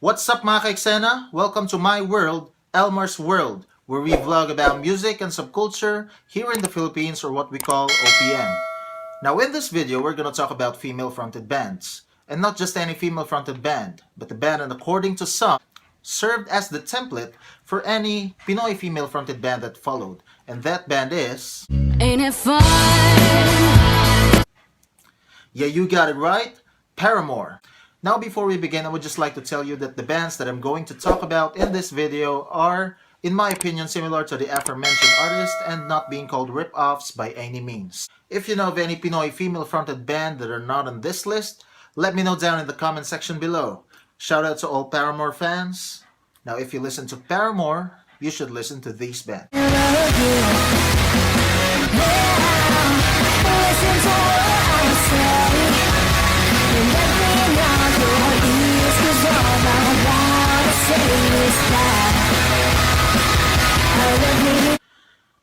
What's up mga ka-eksena? Welcome to my world, Elmar's World, where we vlog about music and subculture here in the Philippines, or what we call OPM. Now in this video, we're gonna talk about female-fronted bands. And not just any female-fronted band, but the band that according to some, served as the template for any Pinoy female-fronted band that followed. And that band is... Ain't it fun? Yeah, you got it right, Paramore. Now before we begin, I would just like to tell you that the bands that I'm going to talk about in this video are, in my opinion, similar to the aforementioned artist and not being called rip-offs by any means. If you know of any Pinoy female-fronted band that are not on this list, let me know down in the comment section below. Shout out to all Paramore fans. Now if you listen to Paramore, you should listen to these bands.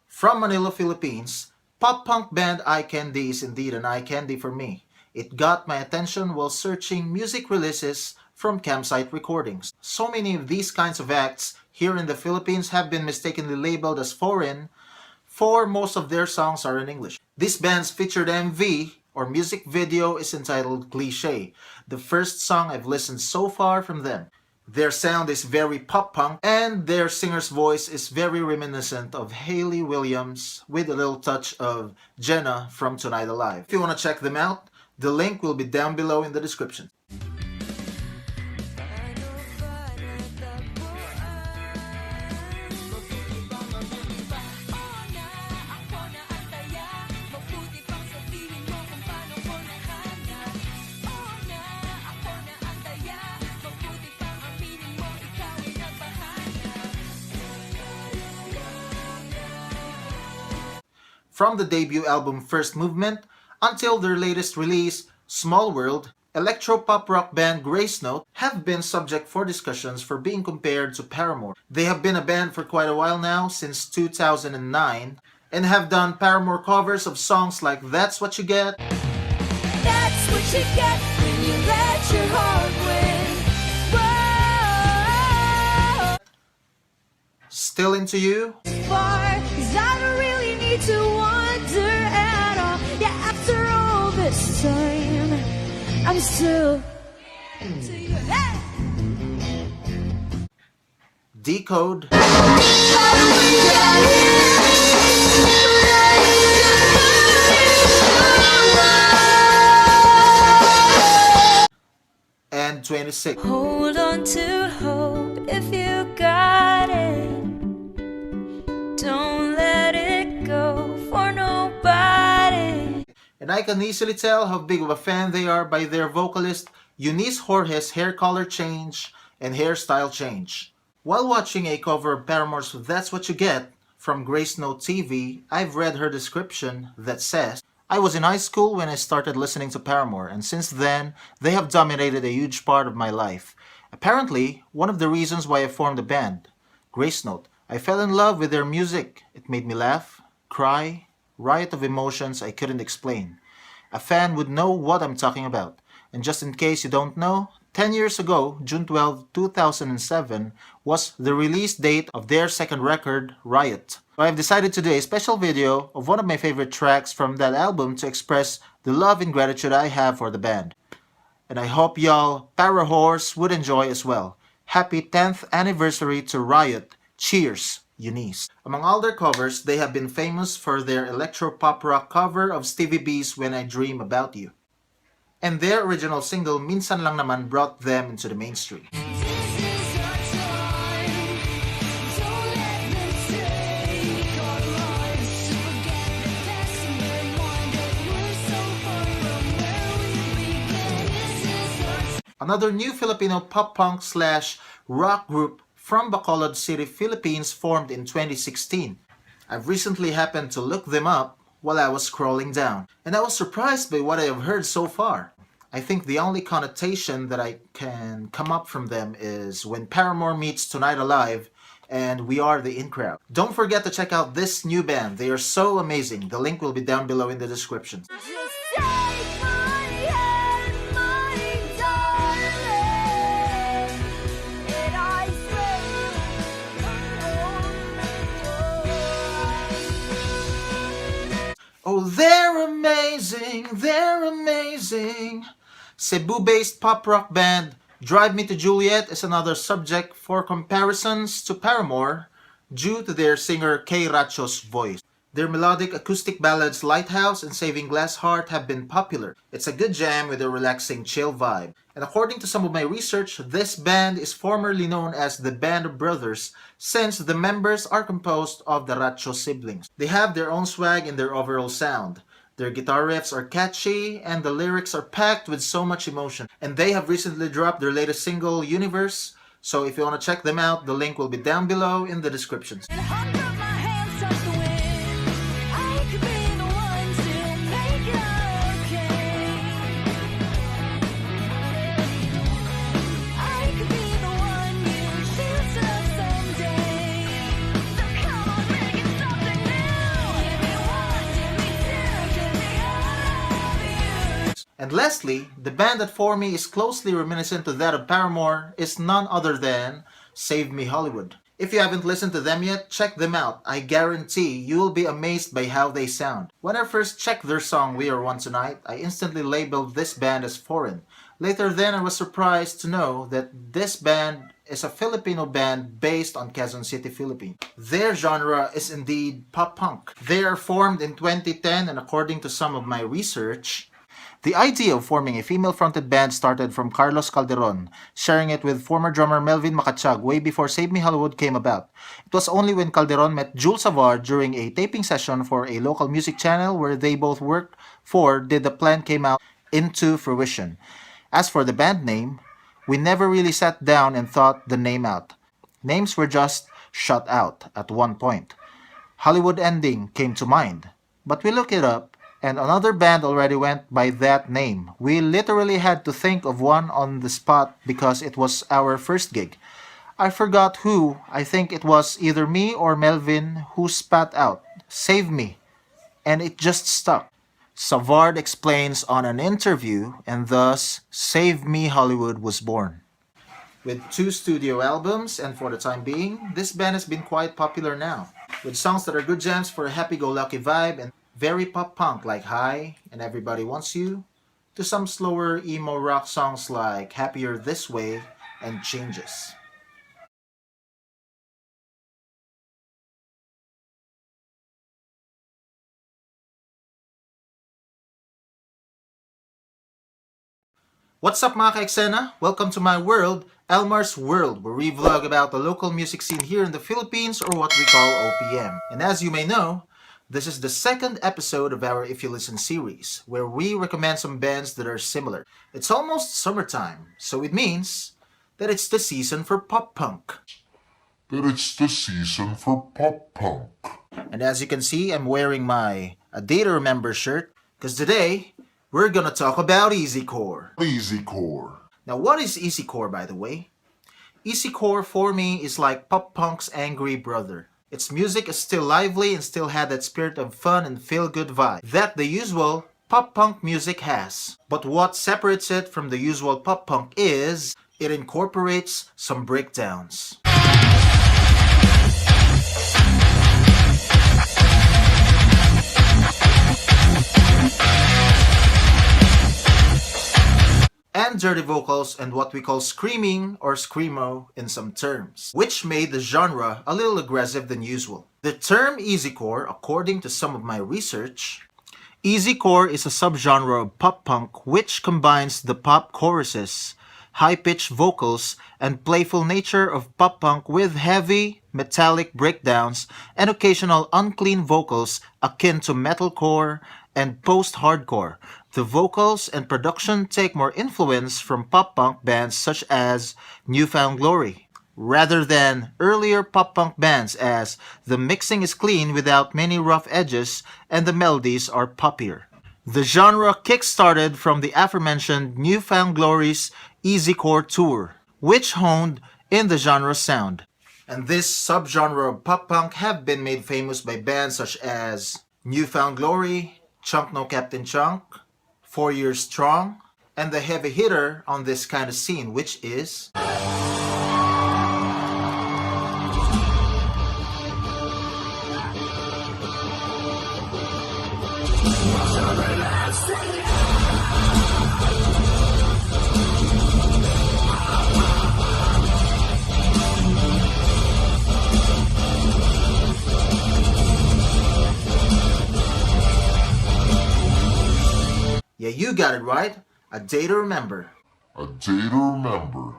From Manila, Philippines, pop-punk band Eye Candy is indeed an eye candy for me. It got my attention while searching music releases from campsite recordings. So many of these kinds of acts here in the Philippines have been mistakenly labeled as foreign, for most of their songs are in English. This band's featured MV or music video is entitled Cliché, the first song I've listened so far from them. Their sound is very pop-punk and their singer's voice is very reminiscent of Hayley Williams with a little touch of Jenna from Tonight Alive. If you want to check them out, the link will be down below in the description. From the debut album First Movement until their latest release, Small World, electro-pop rock band Grace Note have been subject for discussions for being compared to Paramore. They have been a band for quite a while now, since 2009, and have done Paramore covers of songs like That's What You Get, That's what you get when you let your heart win. Whoa. Still Into You, Far, 'cause I don't really need to wonder at all. Yeah, after all this time, I'm still into you. Hey! Decode, and 26. Hold on to hope if you got it. Don't let it go for nobody. And I can easily tell how big of a fan they are by their vocalist Eunice Jorge's hair color change and hairstyle change. While watching a cover of Paramore's That's What You Get from Grace Note TV, I've read her description that says, I was in high school when I started listening to Paramore, and since then, they have dominated a huge part of my life. Apparently, one of the reasons why I formed the band, Grace Note, I fell in love with their music. It made me laugh, cry, riot of emotions I couldn't explain. A fan would know what I'm talking about. And just in case you don't know, 10 years ago, June 12, 2007, was the release date of their second record, Riot. So I've decided to do a special video of one of my favorite tracks from that album to express the love and gratitude I have for the band. And I hope y'all Parahors would enjoy as well. Happy 10th anniversary to Riot. Cheers, Eunice. Among all their covers, they have been famous for their electro-pop rock cover of Stevie B's When I Dream About You. And their original single, Minsan Lang Naman, brought them into the mainstream. Another new Filipino pop-punk slash rock group from Bacolod City, Philippines, formed in 2016. I've recently happened to look them up while I was scrolling down, and I was surprised by what I have heard so far. I think the only connotation that I can come up from them is when Paramore meets Tonight Alive and We Are the In Crowd. Don't forget to check out this new band. They are so amazing. The link will be down below in the description. Just take my hand, my darling. Oh, they're amazing, they're amazing. Cebu-based pop rock band Drive Me to Juliet is another subject for comparisons to Paramore due to their singer Kay Racho's voice. Their melodic acoustic ballads Lighthouse and Saving Glass Heart have been popular. It's a good jam with a relaxing chill vibe. And according to some of my research, this band is formerly known as the Band of Brothers since the members are composed of the Racho siblings. They have their own swag in their overall sound. Their guitar riffs are catchy and the lyrics are packed with so much emotion. And they have recently dropped their latest single, Universe. So if you want to check them out, the link will be down below in the description. And lastly, the band that for me is closely reminiscent to that of Paramore is none other than Save Me Hollywood. If you haven't listened to them yet, check them out. I guarantee you will be amazed by how they sound. When I first checked their song We Are One Tonight, I instantly labeled this band as foreign. Later then, I was surprised to know that this band is a Filipino band based on Quezon City, Philippines. Their genre is indeed pop punk. They are formed in 2010 and according to some of my research, the idea of forming a female-fronted band started from Carlos Calderon, sharing it with former drummer Melvin Macachag way before Save Me Hollywood came about. It was only when Calderon met Jules Savard during a taping session for a local music channel where they both worked for did the plan came out into fruition. As for the band name, we never really sat down and thought the name out. Names were just shut out at one point. Hollywood Ending came to mind, but we looked it up and another band already went by that name. We literally had to think of one on the spot because it was our first gig. I forgot who, I think it was either me or Melvin who spat out, "Save me," and it just stuck. Savard explains on an interview, and thus Save Me Hollywood was born. With 2 studio albums, and for the time being, this band has been quite popular now, with songs that are good jams for a happy-go-lucky vibe and very pop-punk like High and Everybody Wants You, to some slower emo rock songs like Happier This Way and Changes. What's up mga ka-eksena? Welcome to my world, Elmar's World, where we vlog about the local music scene here in the Philippines or what we call OPM. And as you may know, this is the second episode of our If You Listen series, where we recommend some bands that are similar. It's almost summertime, so it means that it's the season for pop punk. And as you can see, I'm wearing my A Day to Remember shirt, because today, we're gonna talk about easycore. Now what is easycore, by the way? Easycore for me is like pop punk's angry brother. Its music is still lively and still had that spirit of fun and feel-good vibe that the usual pop-punk music has. But what separates it from the usual pop-punk is it incorporates some breakdowns. And dirty vocals and what we call screaming or screamo in some terms, which made the genre a little aggressive than usual. The term easycore, according to some of my research, easycore is a subgenre of pop punk which combines the pop choruses, high-pitched vocals, and playful nature of pop punk with heavy, metallic breakdowns and occasional unclean vocals akin to metalcore and post-hardcore. The vocals and production take more influence from pop-punk bands such as New Found Glory, rather than earlier pop-punk bands as the mixing is clean without many rough edges and the melodies are poppier. The genre kick-started from the aforementioned New Found Glory's Easycore tour, which honed in the genre's sound. And this subgenre of pop-punk have been made famous by bands such as New Found Glory, Chunk No Captain Chunk, 4 Years Strong, and the heavy hitter on this kind of scene, which is Yeah, you got it right. A day to remember. A day to remember.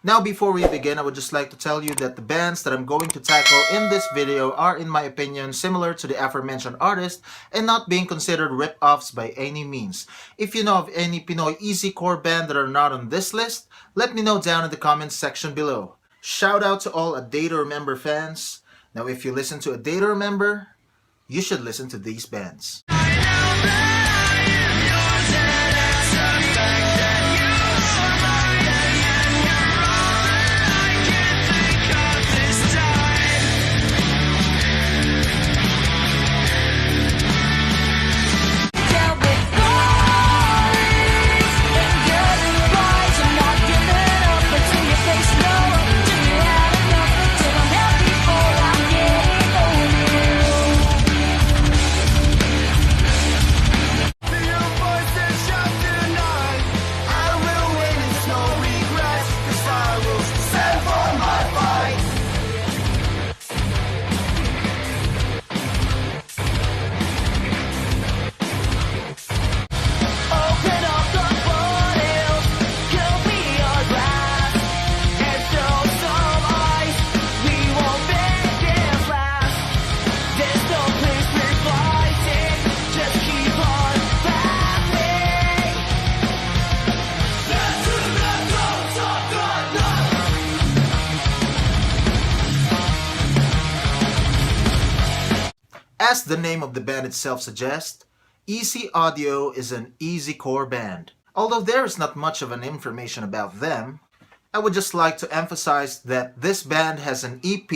Now before we begin, I would just like to tell you that the bands that I'm going to tackle in this video are in my opinion similar to the aforementioned artist and not being considered rip-offs by any means. If you know of any Pinoy easycore band that are not on this list, let me know down in the comments section below. Shout out to all A Day to Remember fans. Now if you listen to A Day to Remember, you should listen to these bands. As the name of the band itself suggests, Easy Audio is an easycore band. Although there is not much of an information about them, I would just like to emphasize that this band has an EP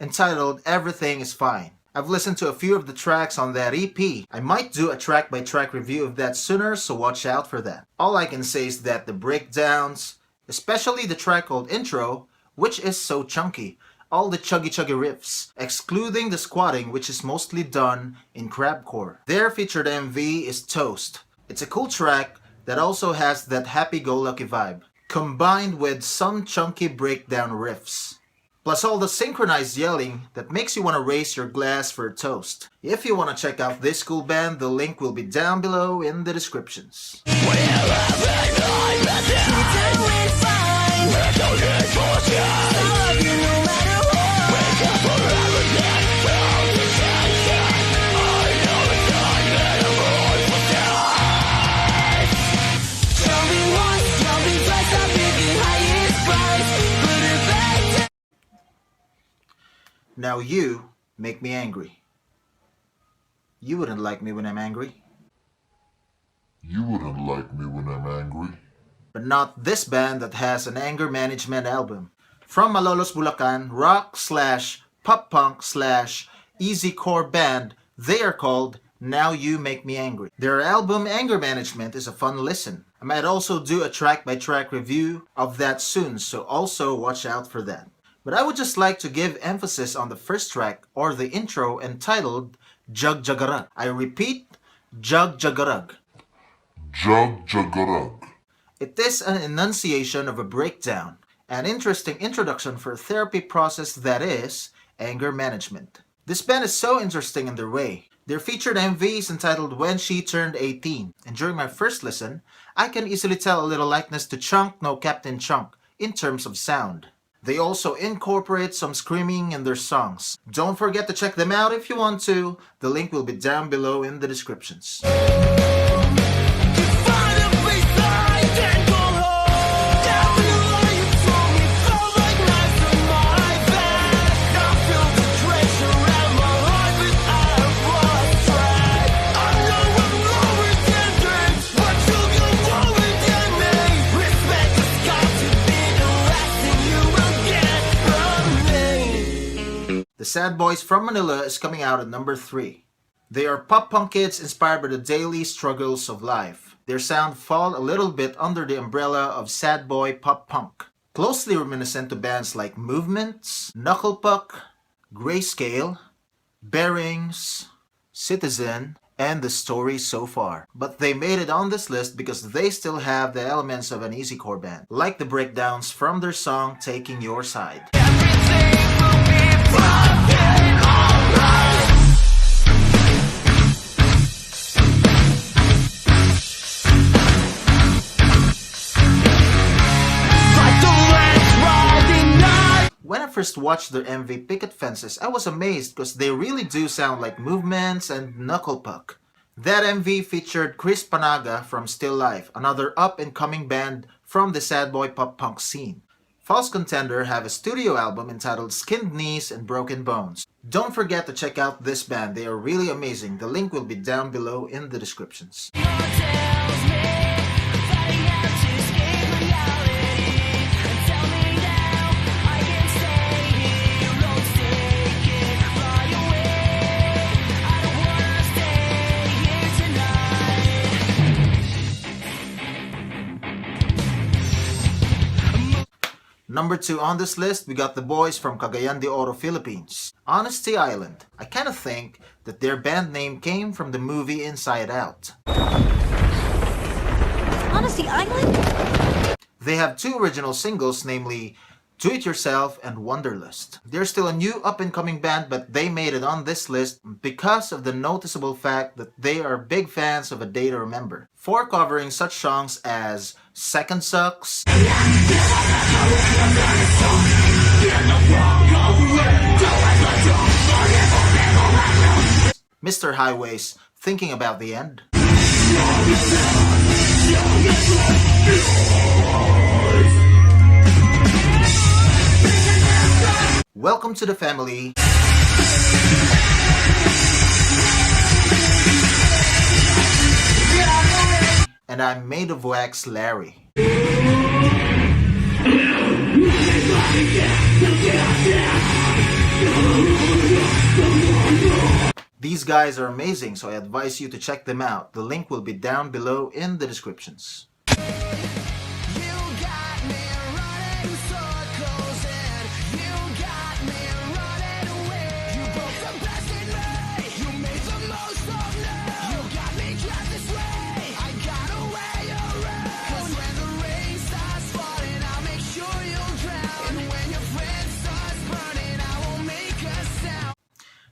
entitled Everything Is Fine. I've listened to a few of the tracks on that EP. I might do a track-by-track review of that sooner, so watch out for that. All I can say is that the breakdowns, especially the track called Intro, which is so chunky, all the chuggy riffs, excluding the squatting which is mostly done in crabcore. Their featured MV is Toast. It's a cool track that also has that happy-go-lucky vibe, combined with some chunky breakdown riffs. Plus all the synchronized yelling that makes you want to raise your glass for a toast. If you want to check out this cool band, the link will be down below in the descriptions. Now you make me angry. You wouldn't like me when I'm angry. You wouldn't like me when I'm angry. But not this band that has an anger management album. From Malolos, Bulacan, rock/pop-punk/easycore band, they are called Now You Make Me Angry. Their album Anger Management is a fun listen. I might also do a track-by-track review of that soon, so also watch out for that. But I would just like to give emphasis on the first track, or the intro, entitled Jug Jagarag. I repeat, Jug Jagarag. Jug Jagarag. It is an enunciation of a breakdown, an interesting introduction for a therapy process that is anger management. This band is so interesting in their way. Their featured MV is entitled When She Turned 18, and during my first listen, I can easily tell a little likeness to Chunk No Captain Chunk in terms of sound. They also incorporate some screaming in their songs. Don't forget to check them out if you want to. The link will be down below in the descriptions. The Sad Boys from Manila is coming out at number 3. They are pop-punk kids inspired by the daily struggles of life. Their sound fall a little bit under the umbrella of sad boy pop-punk, closely reminiscent to bands like Movements, Knucklepuck, Grayscale, Bearings, Citizen, and The Story So Far. But they made it on this list because they still have the elements of an easycore band, like the breakdowns from their song Taking Your Side. first watched their MV Picket Fences, I was amazed because they really do sound like Movements and Knuckle Puck. That MV featured Chris Panaga from Still Life, another up-and-coming band from the sad boy pop-punk scene. False Contender have a studio album entitled Skinned Knees and Broken Bones. Don't forget to check out this band, they are really amazing. The link will be down below in the descriptions. Number 2 on this list, we got the boys from Cagayan de Oro, Philippines. Honesty Island. I kinda think that their band name came from the movie Inside Out. Honesty Island? They have 2 original singles, namely Do It Yourself and Wanderlust. They're still a new up-and-coming band, but they made it on this list because of the noticeable fact that they are big fans of A Day to Remember, for covering such songs as Second Sucks, Mr. Highway's Thinking About the End, Welcome to the Family, and I'm Made of Wax, Larry. These guys are amazing, so I advise you to check them out. The link will be down below in the descriptions.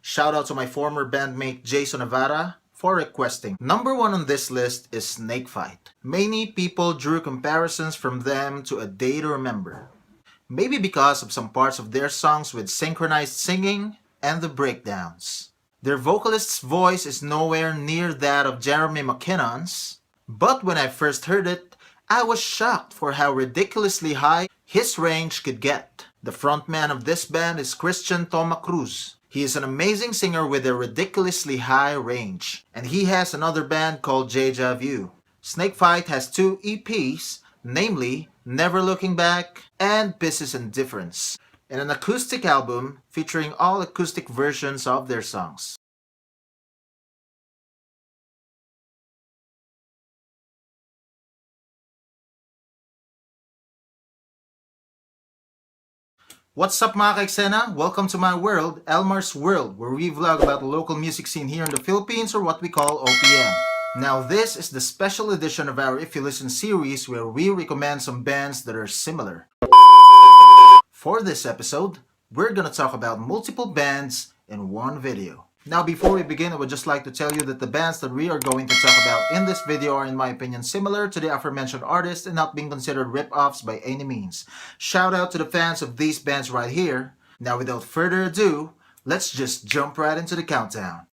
Shout out to my former bandmate Jason Navarra for requesting. Number 1 on this list is Snake Fight. Many people drew comparisons from them to A Day to Remember. Maybe because of some parts of their songs with synchronized singing and the breakdowns. Their vocalist's voice is nowhere near that of Jeremy McKinnon's, but when I first heard it, I was shocked for how ridiculously high his range could get. The frontman of this band is Christian Toma Cruz. He is an amazing singer with a ridiculously high range, and he has another band called Deja Vu. Snake Fight has 2 EPs, namely Never Looking Back and Pieces and Difference, and an acoustic album featuring all acoustic versions of their songs. What's up mga ka-eksena? Welcome to my world, Elmar's World, where we vlog about the local music scene here in the Philippines, or what we call OPM. Now this is the special edition of our If You Listen series where we recommend some bands that are similar. For this episode, we're gonna talk about multiple bands in one video. Now before we begin, I would just like to tell you that the bands that we are going to talk about in this video are in my opinion similar to the aforementioned artists and not being considered rip-offs by any means. Shout out to the fans of these bands right here. Now without further ado, let's just jump right into the countdown.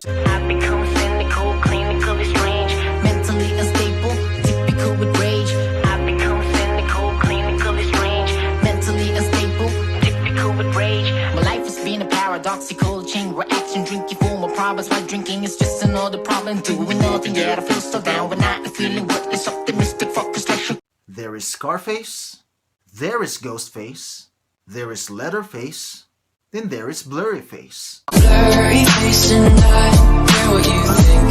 I've become cynical, clinically strange, mentally unstable, typical with rage. I've become cynical, clinically strange, mentally unstable, typical with rage. My life has been a paradoxical chain reaction, drinking for my problems while drinking is just another problem. Doing nothing yet I feel so down when I'm feeling worthless, optimistic, focused like. There is Scarface, there is Ghostface, there is Leatherface, then there is Blurry Face. Blurry face and I care what you think.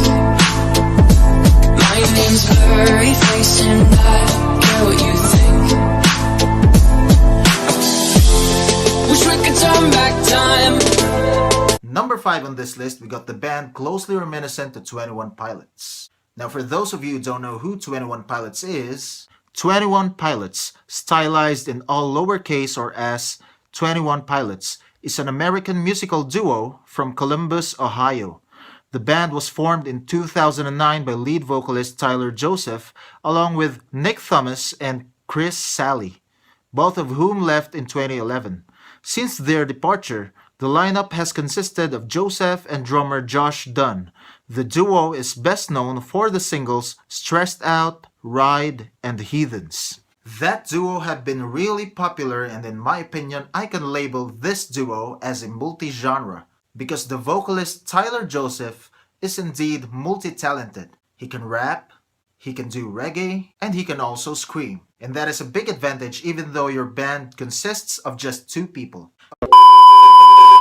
My name's Blurry face and I care what you think. Wish we could turn back time. Number 5 on this list, we got the band closely reminiscent to 21 Pilots. Now for those of you who don't know who 21 Pilots is, 21 Pilots, stylized in all lowercase or as 21 Pilots, is an American musical duo from Columbus, Ohio. The band was formed in 2009 by lead vocalist Tyler Joseph, along with Nick Thomas and Chris Sally, both of whom left in 2011. Since their departure, the lineup has consisted of Joseph and drummer Josh Dunn. The duo is best known for the singles Stressed Out, Ride, and Heathens. That duo have been really popular, and in my opinion, I can label this duo as a multi-genre because the vocalist Tyler Joseph is indeed multi-talented. He can rap, he can do reggae, and he can also scream. And that is a big advantage even though your band consists of just two people.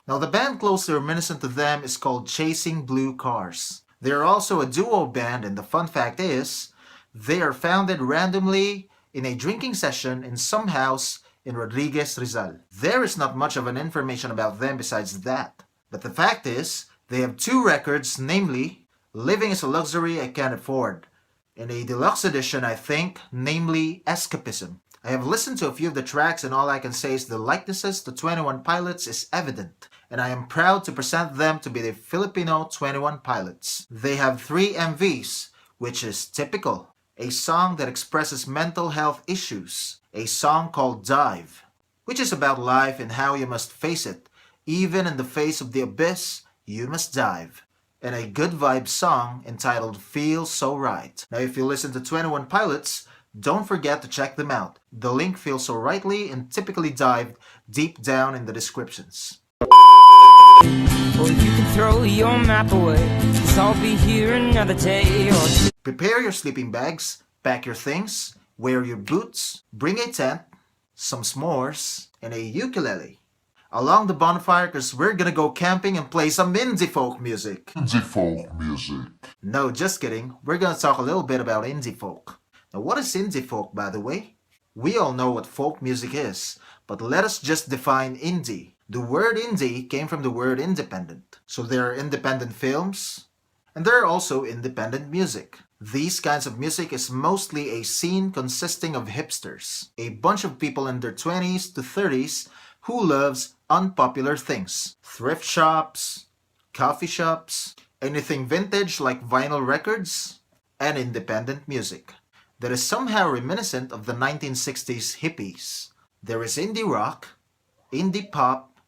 Now the band closely reminiscent to them is called Chasing Blue Cars. They are also a duo band, and the fun fact is, they are founded randomly in a drinking session in some house in Rodriguez, Rizal. There is not much of an information about them besides that. But the fact is, they have two records, namely, Living is a Luxury I Can't Afford, and a deluxe edition, I think, namely Escapism. I have listened to a few of the tracks, and all I can say is the likenesses to 21 Pilots is evident, and I am proud to present them to be the Filipino 21 Pilots. They have 3 MVs, which is Typical, a song that expresses mental health issues, a song called Dive, which is about life and how you must face it. Even in the face of the abyss, you must dive. And a good vibe song entitled Feel So Right. Now if you listen to 21 Pilots, don't forget to check them out. The link Feels So Rightly and Typically Dived deep down in the descriptions. Or you can throw your map away, 'cause I'll be here another day or two. Prepare your sleeping bags, pack your things, wear your boots, bring a tent, some s'mores, and a ukulele along the bonfire because we're gonna go camping and play some indie folk music. Indie folk music. No, just kidding. We're gonna talk a little bit about indie folk. Now what is indie folk, by the way? We all know what folk music is, but let us just define indie. The word indie came from the word independent. So there are independent films, and there are also independent music. These kinds of music is mostly a scene consisting of hipsters, a bunch of people in their 20s to 30s who loves unpopular things. Thrift shops, coffee shops, anything vintage like vinyl records, and independent music that is somehow reminiscent of the 1960s hippies. There is indie rock, indie pop,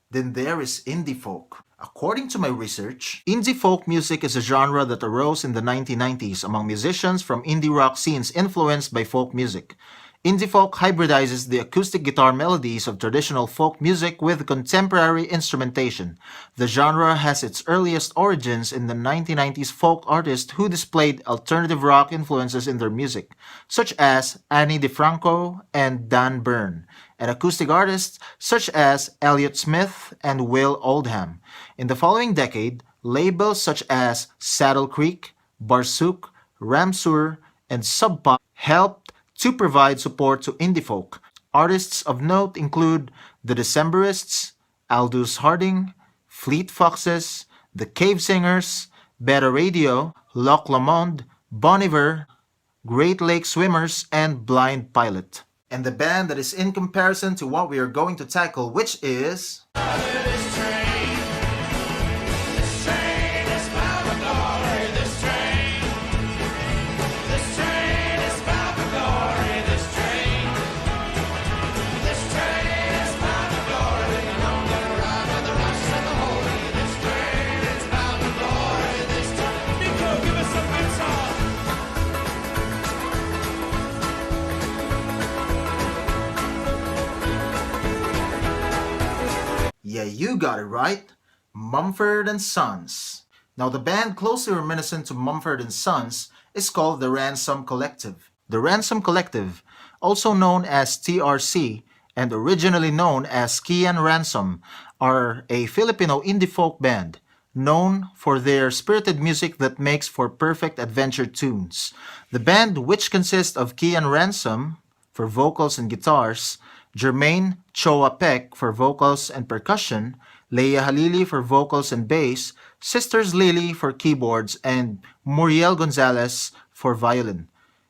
then there is indie folk. According to my research, indie folk music is a genre that arose in the 1990s among musicians from indie rock scenes influenced by folk music. Indie folk hybridizes the acoustic guitar melodies of traditional folk music with contemporary instrumentation. The genre has its earliest origins in the 1990s folk artists who displayed alternative rock influences in their music, such as Annie DeFranco and Dan Byrne, and acoustic artists such as Elliott Smith and Will Oldham. In the following decade, labels such as Saddle Creek, Barsook, Ramsur, and Sub Pop helped to provide support to indie folk. Artists of note include the Decemberists, Aldous Harding, Fleet Foxes, the Cave Singers, Beta Radio, Loch Lomond, Bon Iver, Great Lake Swimmers, and Blind Pilot. And the band that is in comparison to what we are going to tackle, which is... Yeah, you got it right. Mumford & Sons. Now the band closely reminiscent to Mumford & Sons is called the Ransom Collective. The Ransom Collective, also known as TRC and originally known as Kian Ransom, are a Filipino indie folk band known for their spirited music that makes for perfect adventure tunes. The band, which consists of Kian Ransom for vocals and guitars, Jermaine Choa Peck for vocals and percussion, Leia Halili for vocals and bass, Sisters Lily for keyboards, and Muriel Gonzalez for violin,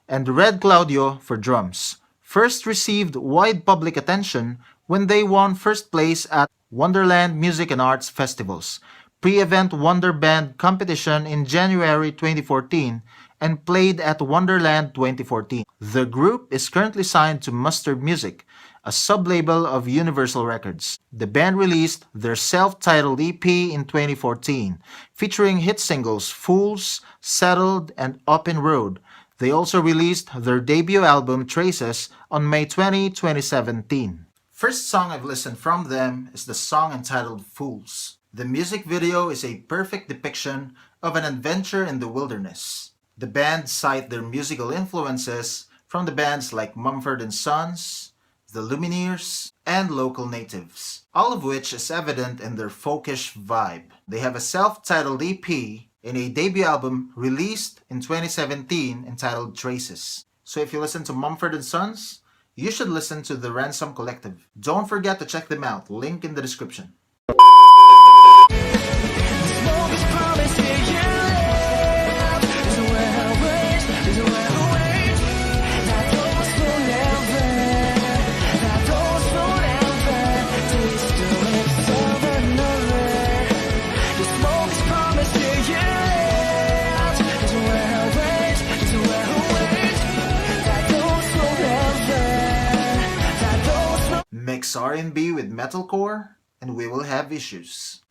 and Red Claudio for drums, first received wide public attention when they won first place at Wonderland Music and Arts Festivals. pre-event Wonder Band competition in January 2014 and played at Wonderland 2014. The group is currently signed to Mustard Music, a sub-label of Universal Records. The band released their self-titled EP in 2014, featuring hit singles Fools, Settled, and Open Road. They also released their debut album Traces on May 20, 2017. First song I've listened from them is the song entitled Fools. The music video is a perfect depiction of an adventure in the wilderness. The band cite their musical influences from the bands like Mumford & Sons, The Lumineers, and Local Natives, all of which is evident in their folkish vibe. They have a self-titled EP in a debut album released in 2017 entitled Traces. So if you listen to Mumford & Sons, you should listen to the Ransom Collective. Don't forget to check them out, link in the description. Mix R&B with metalcore, and we will have Issues.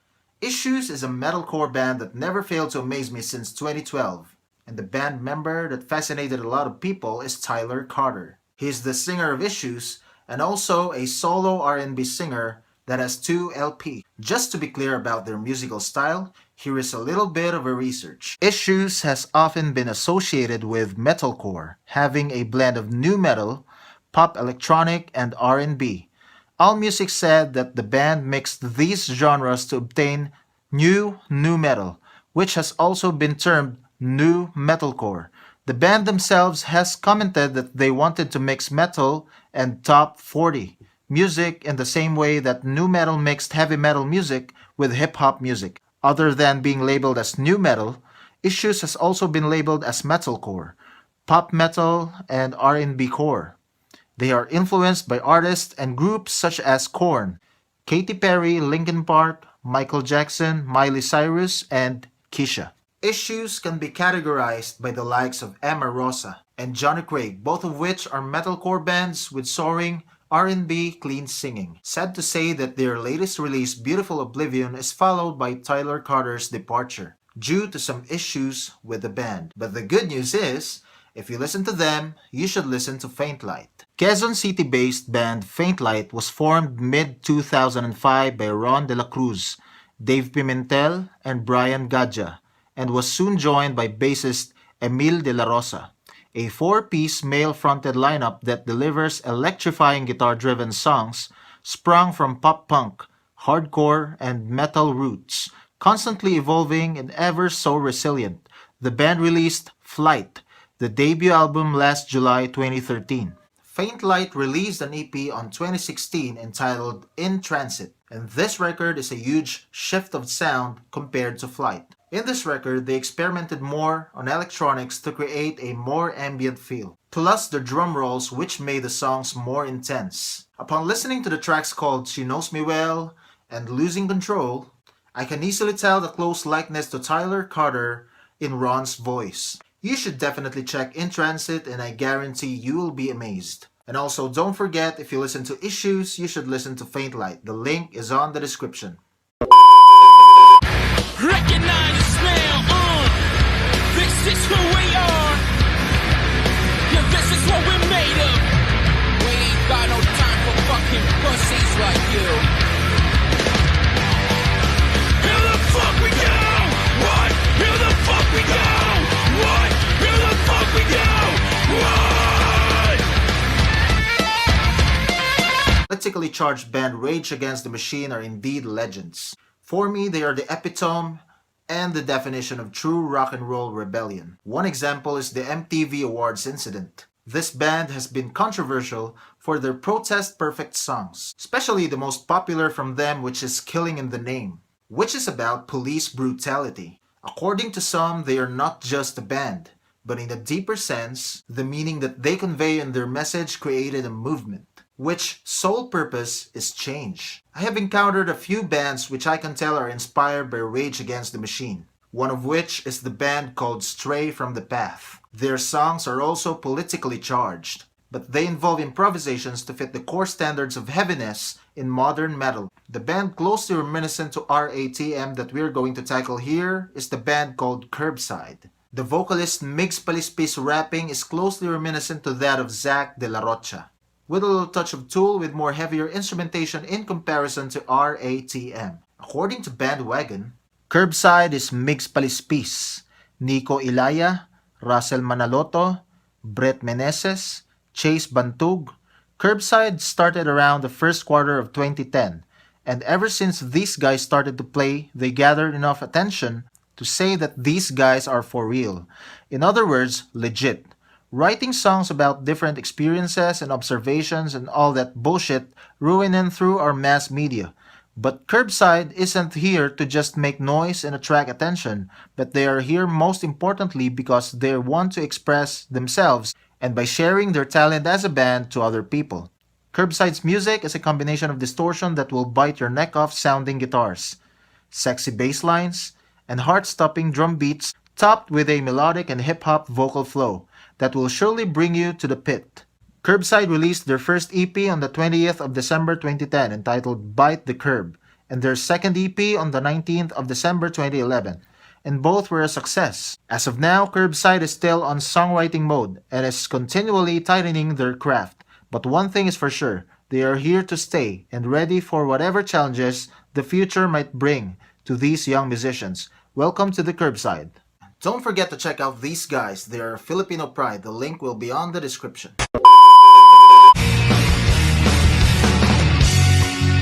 Issues is a metalcore band that never failed to amaze me since 2012, and the band member that fascinated a lot of people is Tyler Carter. He is the singer of Issues and also a solo R&B singer that has 2 LP. Just to be clear about their musical style, here is a little bit of a research. Issues has often been associated with metalcore, having a blend of nu metal, pop electronic, and R&B. AllMusic said that the band mixed these genres to obtain nu metal, which has also been termed nu metalcore. The band themselves has commented that they wanted to mix metal and top 40 music in the same way that nu metal mixed heavy metal music with hip-hop music. Other than being labeled as nu metal, Issues has also been labeled as metalcore, pop metal, and R&B core. They are influenced by artists and groups such as Korn, Katy Perry, Linkin Park, Michael Jackson, Miley Cyrus, and Kesha. Issues can be categorized by the likes of Emma Rosa and Johnny Craig, both of which are metalcore bands with soaring R&B clean singing. Sad to say that their latest release, Beautiful Oblivion, is followed by Tyler Carter's departure due to some issues with the band. But the good news is, if you listen to them, you should listen to Faint Light. Quezon City-based band Faint Light was formed mid-2005 by Ron De La Cruz, Dave Pimentel, and Brian Gadja, and was soon joined by bassist Emil De La Rosa, a 4-piece male-fronted lineup that delivers electrifying guitar-driven songs sprung from pop-punk, hardcore, and metal roots, constantly evolving and ever so resilient. The band released Flight, the debut album, last July 2013. Faint Light released an EP on 2016 entitled In Transit, and this record is a huge shift of sound compared to Flight. In this record, they experimented more on electronics to create a more ambient feel, plus the drum rolls which made the songs more intense. Upon listening to the tracks called She Knows Me Well and Losing Control, I can easily tell the close likeness to Tyler Carter in Ron's voice. You should definitely check In Transit, and I guarantee you will be amazed. And also, don't forget, if you listen to Issues, you should listen to Faint Light. The link is on the description. Recognize the smell, this is who we are. Yeah, this is what we're made of. We ain't got no time for fucking pussies like you. Here the fuck we go! What? Here the fuck we go! What? Here the fuck we go! What? Politically charged band Rage Against the Machine are indeed legends. For me, they are the epitome and the definition of true rock and roll rebellion. One example is the MTV Awards incident. This band has been controversial for their protest perfect songs, especially the most popular from them, which is Killing in the Name, which is about police brutality. According to some, they are not just a band, but in a deeper sense, the meaning that they convey in their message created a movement. which sole purpose is change. I have encountered a few bands which I can tell are inspired by Rage Against the Machine, one of which is the band called Stray from the Path. Their songs are also politically charged, but they involve improvisations to fit the core standards of heaviness in modern metal. The band closely reminiscent to RATM that we're going to tackle here is the band called Curbside. The vocalist Migs Palispis rapping is closely reminiscent to that of Zach De La Rocha, with a little touch of Tool with more heavier instrumentation in comparison to RATM. According to Bandwagon, Curbside is Migs Palispis, Nico Ilaya, Russell Manaloto, Brett Meneses, Chase Bantug. Curbside started around the first quarter of 2010, and ever since these guys started to play, they gathered enough attention to say that these guys are for real. In other words, legit. Writing songs about different experiences and observations and all that bullshit ruining through our mass media. But Curbside isn't here to just make noise and attract attention, but they are here most importantly because they want to express themselves and by sharing their talent as a band to other people. Curbside's music is a combination of distortion that will bite your neck off sounding guitars, sexy bass lines, and heart-stopping drum beats topped with a melodic and hip-hop vocal flow that will surely bring you to the pit. Curbside released their first EP on the 20th of December 2010 entitled Bite the Curb, and their second EP on the 19th of December 2011, and both were a success. As of now, Curbside is still on songwriting mode and is continually tightening their craft, but one thing is for sure, they are here to stay and ready for whatever challenges the future might bring to these young musicians. Welcome to the Curbside. Don't forget to check out these guys, they are Filipino pride, the link will be on the description.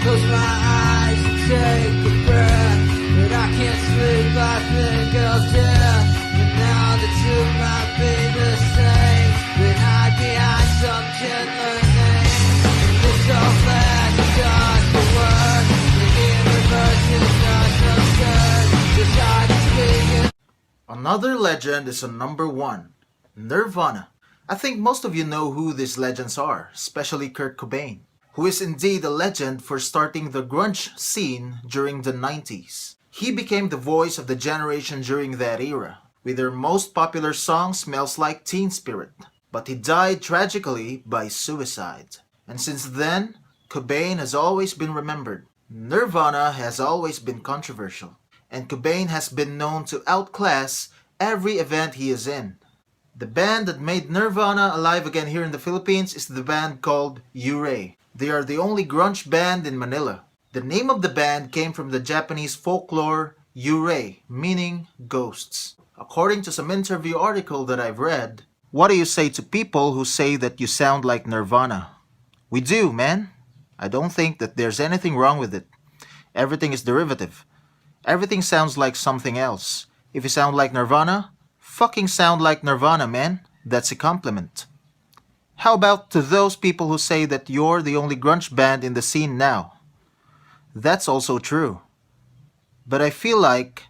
Close my eyes and take a breath, but I can't sleep, I think I'll death. And now the two might be the same, but hide behind some gentler name. And this all flash starts to work, the universe is not absurd, it's hard to speak. Another legend is on number 1, Nirvana. I think most of you know who these legends are, especially Kurt Cobain, who is indeed a legend for starting the grunge scene during the 90s. He became the voice of the generation during that era, with their most popular song Smells Like Teen Spirit. But he died tragically by suicide. And since then, Cobain has always been remembered. Nirvana has always been controversial, and Cobain has been known to outclass every event he is in. The band that made Nirvana alive again here in the Philippines is the band called Ure. They are the only grunge band in Manila. The name of the band came from the Japanese folklore Ure, meaning ghosts. According to some interview article that I've read, what do you say to people who say that you sound like Nirvana? We do, man. I don't think that there's anything wrong with it. Everything is derivative. Everything sounds like something else. If you sound like Nirvana, fucking sound like Nirvana, man. That's a compliment. How about to those people who say that you're the only grunge band in the scene now? That's also true. But I feel like,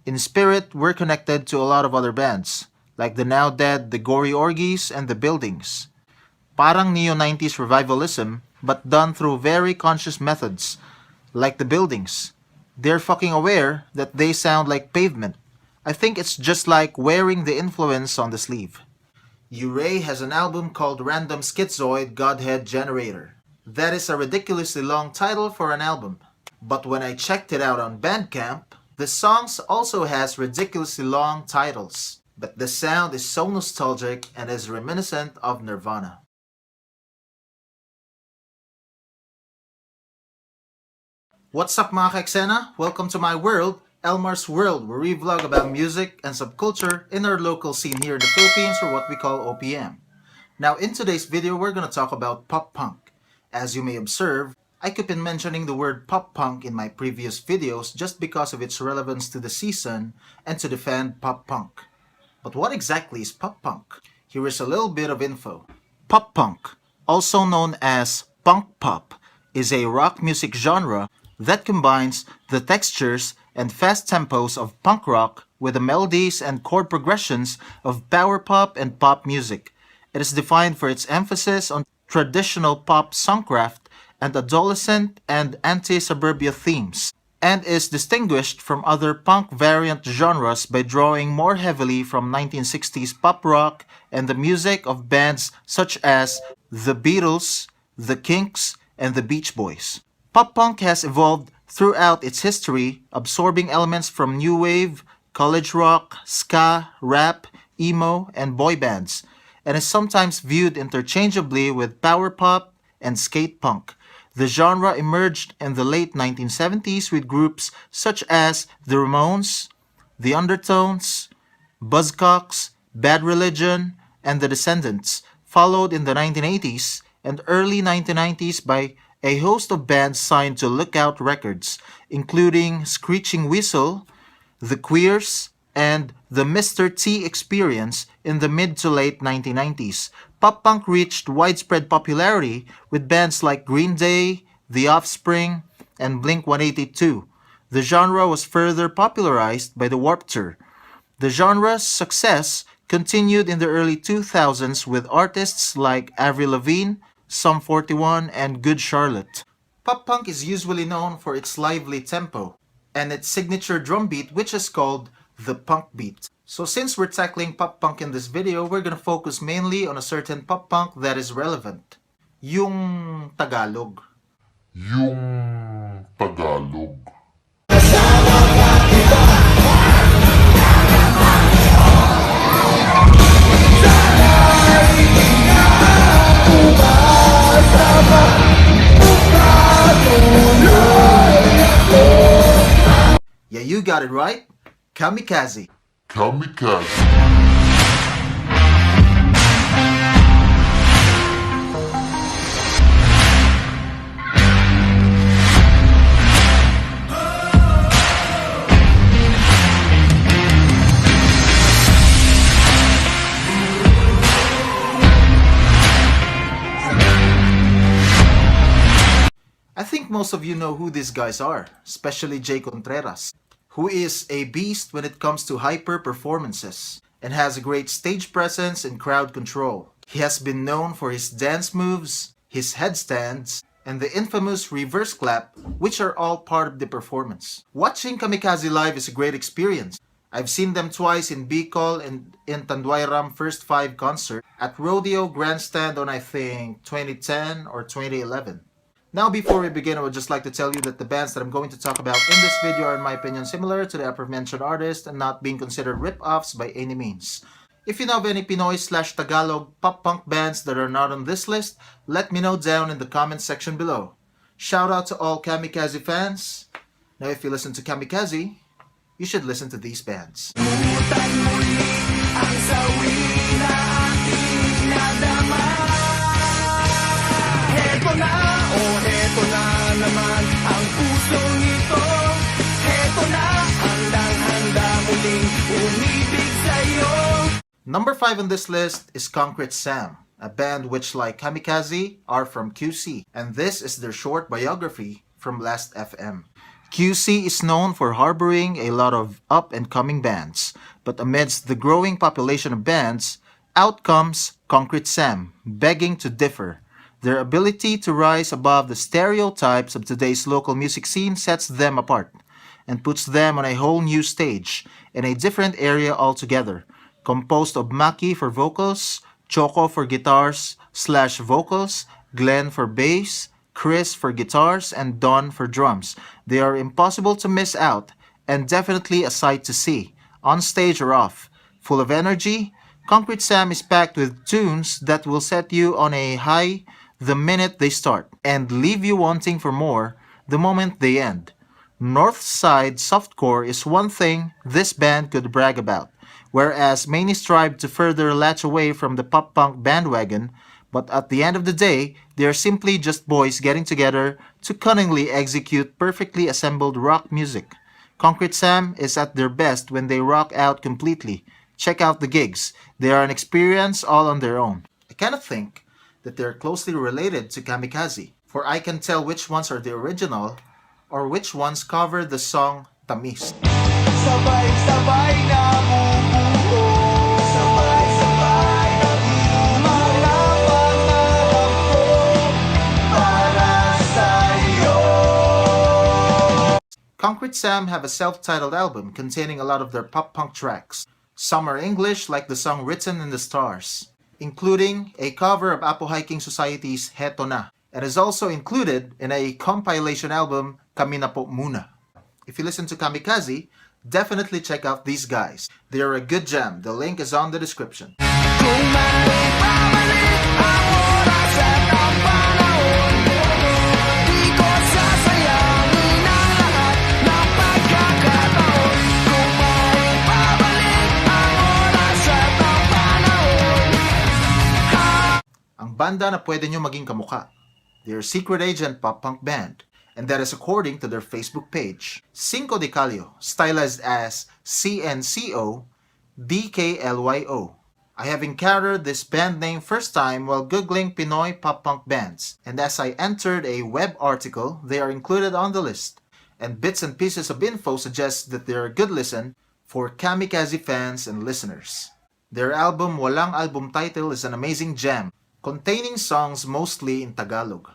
in spirit, we're connected to a lot of other bands, like the now dead The Gory Orgies and The Buildings. Parang neo-90s revivalism, but done through very conscious methods, like The Buildings. They're fucking aware that they sound like Pavement. I think it's just like wearing the influence on the sleeve. Ure has an album called Random Schizoid Godhead Generator. That is a ridiculously long title for an album. But when I checked it out on Bandcamp, the songs also has ridiculously long titles. But the sound is so nostalgic and is reminiscent of Nirvana. What's up mga ka-eksena? Welcome to my world, Elmar's World, where we vlog about music and subculture in our local scene here in the Philippines, or what we call OPM. Now in today's video, we're gonna talk about pop punk. As you may observe, I keep on mentioning the word pop punk in my previous videos just because of its relevance to the season and to defend pop punk. But what exactly is pop punk? Here is a little bit of info. Pop punk, also known as punk pop, is a rock music genre that combines the textures and fast tempos of punk rock with the melodies and chord progressions of power pop and pop music. It is defined for its emphasis on traditional pop songcraft, and adolescent and anti-suburbia themes, and is distinguished from other punk variant genres by drawing more heavily from 1960s pop rock and the music of bands such as The Beatles, The Kinks, and the Beach Boys. Pop punk has evolved throughout its history, absorbing elements from new wave, college rock, ska, rap, emo, and boy bands, and is sometimes viewed interchangeably with power pop and skate punk. The genre emerged in the late 1970s with groups such as The Ramones, The Undertones, Buzzcocks, Bad Religion, and The Descendants, followed in the 1980s and early 1990s by a host of bands signed to Lookout Records, including Screeching Weasel, The Queers, and the Mr. T Experience in the mid to late 1990s. Pop punk reached widespread popularity with bands like Green Day, The Offspring, and Blink-182. The genre was further popularized by the Warped Tour. The genre's success continued in the early 2000s with artists like Avril Lavigne, Sum 41, and Good Charlotte. Pop punk is usually known for its lively tempo and its signature drum beat, which is called the punk beat. So since we're tackling pop punk in this video, we're gonna focus mainly on a certain pop punk that is relevant. Yung Tagalog. Yung Tagalog. Yeah, you got it right. Kamikaze. Kamikaze. I think most of you know who these guys are, especially Jay Contreras, who is a beast when it comes to hyper performances and has a great stage presence and crowd control. He has been known for his dance moves, his headstands, and the infamous reverse clap, which are all part of the performance. Watching Kamikaze live is a great experience. I've seen them twice in Bicol and in Tanduayram First 5 concert at Rodeo Grandstand on I think 2010 or 2011. Now before we begin, I would just like to tell you that the bands that I'm going to talk about in this video are in my opinion similar to the aforementioned artists and not being considered rip-offs by any means. If you know of any Pinoy/Tagalog pop-punk bands that are not on this list, let me know down in the comments section below. Shout out to all Kamikaze fans. Now if you listen to Kamikaze, you should listen to these bands. Number 5 on this list is Concrete Sam, a band which, like Kamikaze, are from QC, and this is their short biography from Last FM. QC is known for harboring a lot of up-and-coming bands, but amidst the growing population of bands, out comes Concrete Sam, begging to differ. Their ability to rise above the stereotypes of today's local music scene sets them apart and puts them on a whole new stage in a different area altogether, composed of Maki for vocals, Choco for guitars/vocals, Glenn for bass, Chris for guitars, and Don for drums. They are impossible to miss out and definitely a sight to see, on stage or off. Full of energy, Concrete Sam is packed with tunes that will set you on a high the minute they start and leave you wanting for more the moment they end. North Side softcore is one thing this band could brag about, whereas many strive to further latch away from the pop-punk bandwagon, but at the end of the day, they are simply just boys getting together to cunningly execute perfectly assembled rock music. Concrete Sam is at their best when they rock out completely. Check out the gigs. They are an experience all on their own. I kind of think that they're closely related to Kamikaze, for I can tell which ones are the original or which ones cover the song Tamis. Sabay-sabay na bumuo, sabay-sabay na mga pangarap ko. Concrete Sam have a self-titled album containing a lot of their pop-punk tracks. Some are English, like the song Written in the Stars, including a cover of Apo Hiking Society's Heto Na, and is also included in a compilation album, Kami Na Po Muna. If you listen to Kamikaze, definitely check out these guys. They are a good jam. The link is on the description. Ang banda na pwede nyo maging kamukha. They're a secret agent pop-punk band, and that is according to their Facebook page. Cinco de Calio, stylized as CNCO-DKLYO. I have encountered this band name first time while googling Pinoy pop-punk bands, and as I entered a web article, they are included on the list, and bits and pieces of info suggest that they're a good listen for Kamikaze fans and listeners. Their album Walang Album Title is an amazing jam, containing songs mostly in Tagalog.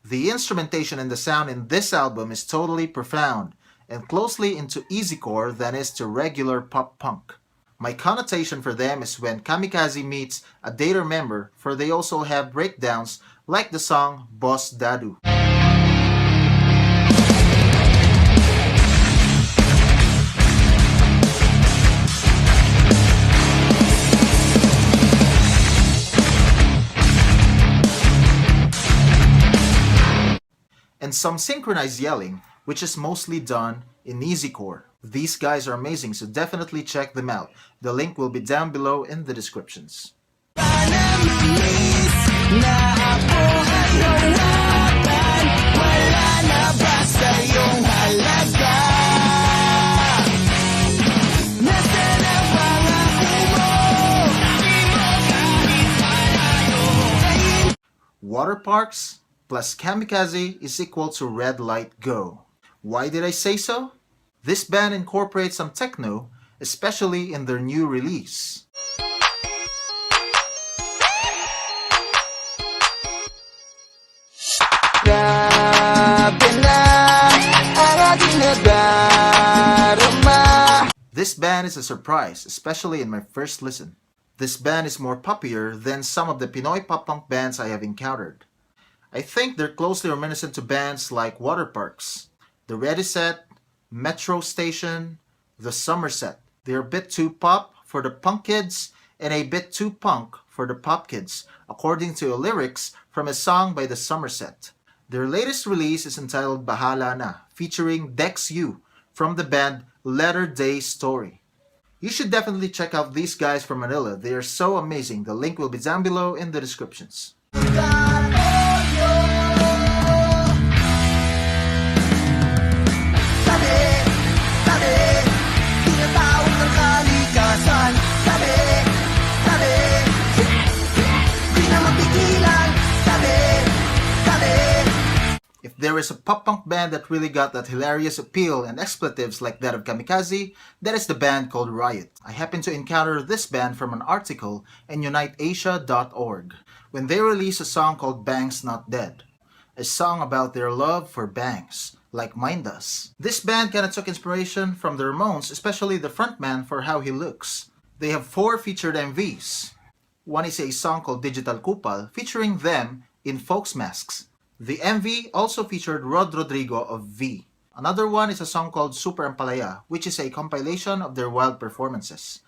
The instrumentation and the sound in this album is totally profound and closely into easycore than is to regular pop-punk. My connotation for them is when Kamikaze meets a Dater member, for they also have breakdowns like the song Boss Dadu. And some synchronized yelling, which is mostly done in easycore. These guys are amazing, so definitely check them out. The link will be down below in the descriptions. Water Parks plus Kamikaze is equal to Red Light Go. Why did I say so? This band incorporates some techno, especially in their new release. This band is a surprise, especially in my first listen. This band is more poppier than some of the Pinoy pop-punk bands I have encountered. I think they're closely reminiscent to bands like Water Parks, the Ready Set, Metro Station, the Somerset. They're a bit too pop for the punk kids and a bit too punk for the pop kids, according to lyrics from a song by the Somerset. Their latest release is entitled Bahala Na, featuring Dex U from the band Letter Day Story. You should definitely check out these guys from Manila. They are so amazing. The link will be down below in the descriptions. If there is a pop-punk band that really got that hilarious appeal and expletives like that of Kamikaze, that is the band called Riot. I happened to encounter this band from an article in uniteasia.org when they released a song called Bangs Not Dead, a song about their love for bangs, like mine does. This band kinda took inspiration from the Ramones, especially the frontman for how he looks. They have 4 featured MVs. One is a song called Digital Kupal, featuring them in folks masks. The MV also featured Rod Rodrigo of V. Another one is a song called Super Ampalaya, which is a compilation of their wild performances.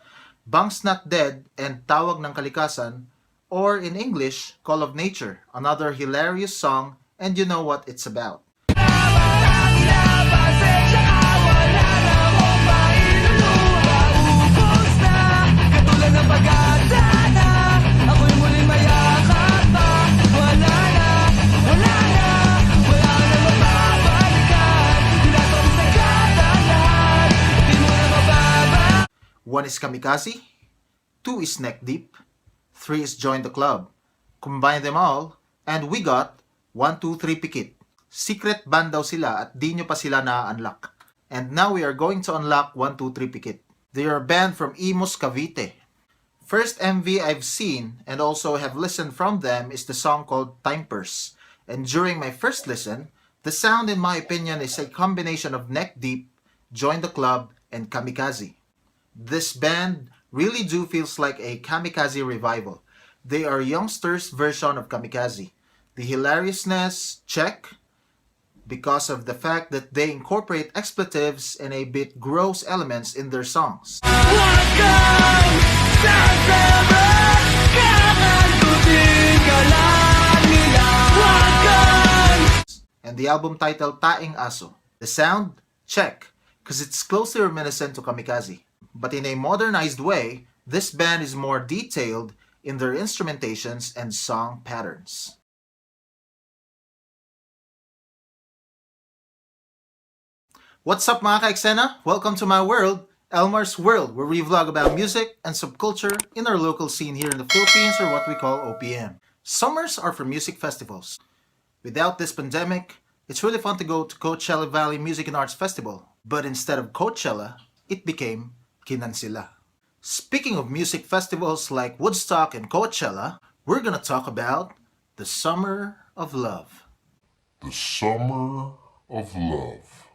Bangs Not Dead and Tawag ng Kalikasan, or in English, Call of Nature, another hilarious song, and you know what it's about. One is Kamikaze, 2 is Neck Deep, 3 is Join the Club. Combine them all, and we got 1, 2, 3 Pikit. Secret band daw sila at di nyo pa sila na-unlock. And now we are going to unlock 1, 2, 3 Pikit. They are a band from Imus, Cavite. First MV I've seen and also have listened from them is the song called Time Purse. And during my first listen, The sound, in my opinion, is a combination of Neck Deep, Join the Club, and Kamikaze. This band really do feels like a Kamikaze revival. They are youngsters' version of Kamikaze. The hilariousness, check, because of the fact that they incorporate expletives and a bit gross elements in their songs. And the album title Taing Aso. The sound, check, because it's closely reminiscent to Kamikaze. But in a modernized way, this band is more detailed in their instrumentations and song patterns. What's up mga ka-eksena? Welcome to my world, Elmar's World, where we vlog about music and subculture in our local scene here in the Philippines, or what we call OPM. Summers are for music festivals. Without this pandemic, it's really fun to go to Coachella Valley Music and Arts Festival. But instead of Coachella, it became Kinansila. Speaking of music festivals like Woodstock and Coachella, we're gonna talk about the Summer of Love. The Summer of Love.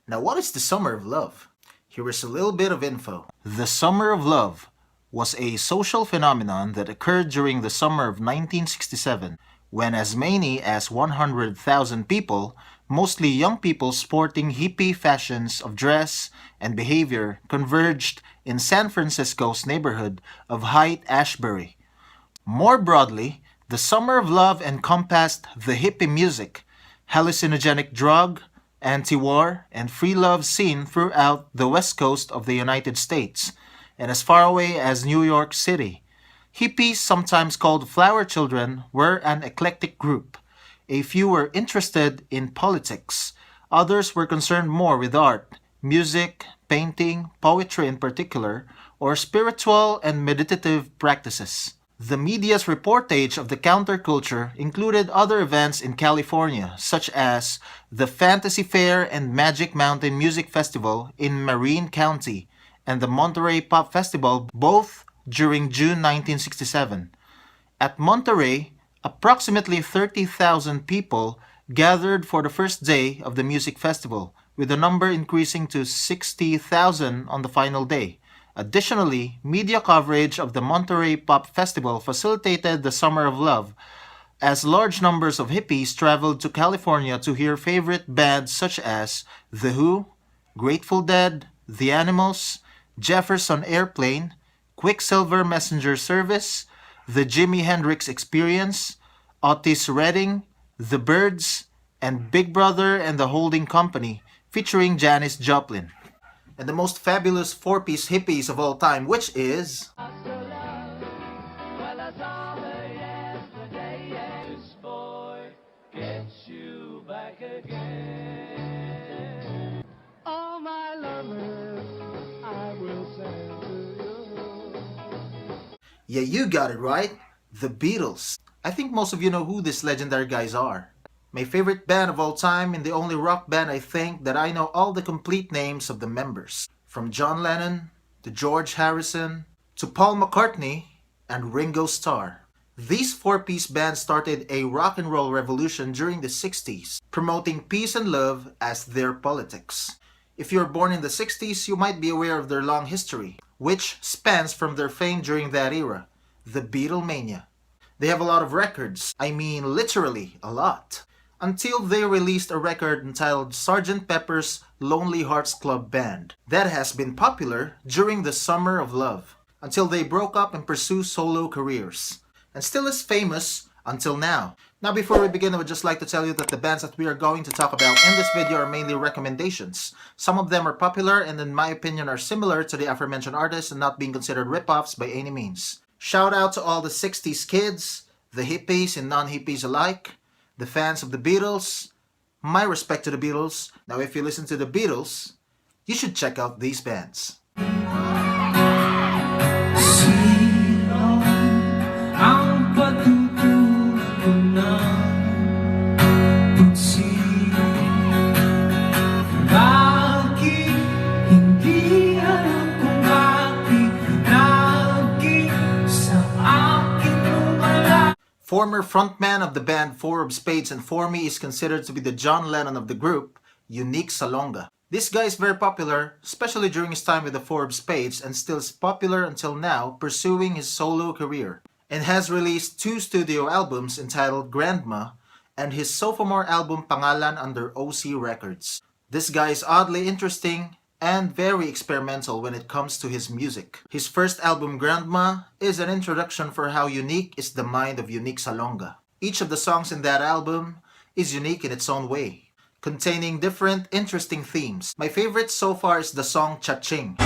Now, what is the Summer of Love? Here is a little bit of info. The Summer of Love was a social phenomenon that occurred during the summer of 1967, when as many as 100,000 people, mostly young people sporting hippie fashions of dress and behavior, converged in San Francisco's neighborhood of Haight-Ashbury. More broadly, the Summer of Love encompassed the hippie music, hallucinogenic drug, anti-war, and free love scene throughout the west coast of the United States, and as far away as New York City. Hippies, sometimes called flower children, were an eclectic group. A few were interested in politics. Others were concerned more with art, music, painting, poetry in particular, or spiritual and meditative practices. The media's reportage of the counterculture included other events in California, such as the Fantasy Fair and Magic Mountain Music Festival in Marin County, and the Monterey Pop Festival, both during June 1967. At Monterey, approximately 30,000 people gathered for the first day of the music festival, with the number increasing to 60,000 on the final day. Additionally, media coverage of the Monterey Pop Festival facilitated the Summer of Love, as large numbers of hippies traveled to California to hear favorite bands such as The Who, Grateful Dead, The Animals, Jefferson Airplane, Quicksilver Messenger Service, The Jimi Hendrix Experience, Otis Redding, The Byrds, and Big Brother and the Holding Company, featuring Janis Joplin. And the most fabulous four-piece hippies of all time, which is All my lovers I will send to you. Yeah, you got it right. The Beatles. I think most of you know who these legendary guys are. My favorite band of all time, and the only rock band I think that I know all the complete names of the members. From John Lennon, to George Harrison, to Paul McCartney, and Ringo Starr. These four-piece bands started a rock and roll revolution during the 60s, promoting peace and love as their politics. If you were born in the 60s, you might be aware of their long history, which spans from their fame during that era, the Beatlemania. They have a lot of records, I mean literally a lot, until they released a record entitled Sgt. Pepper's Lonely Hearts Club Band that has been popular during the Summer of Love, until they broke up and pursued solo careers, and still is famous until now. Now before we begin, I would just like to tell you that the bands that we are going to talk about in this video are mainly recommendations. Some of them are popular and in my opinion are similar to the aforementioned artists and not being considered rip-offs by any means. Shout out to all the 60s kids, the hippies and non-hippies alike, the fans of the Beatles. My respect to the Beatles. Now if you listen to the Beatles, you should check out these bands. Former frontman of the band Four of Spades and For Me is considered to be the John Lennon of the group, Unique Salonga. This guy is very popular, especially during his time with the Four of Spades, and still is popular until now, pursuing his solo career, and has released 2 studio albums entitled Grandma and his sophomore album Pangalan under OC Records. This guy is oddly interesting and very experimental when it comes to his music. His first album, Grandma, is an introduction for how unique is the mind of Unique Salonga. Each of the songs in that album is unique in its own way, containing different interesting themes. My favorite so far is the song Cha-Ching.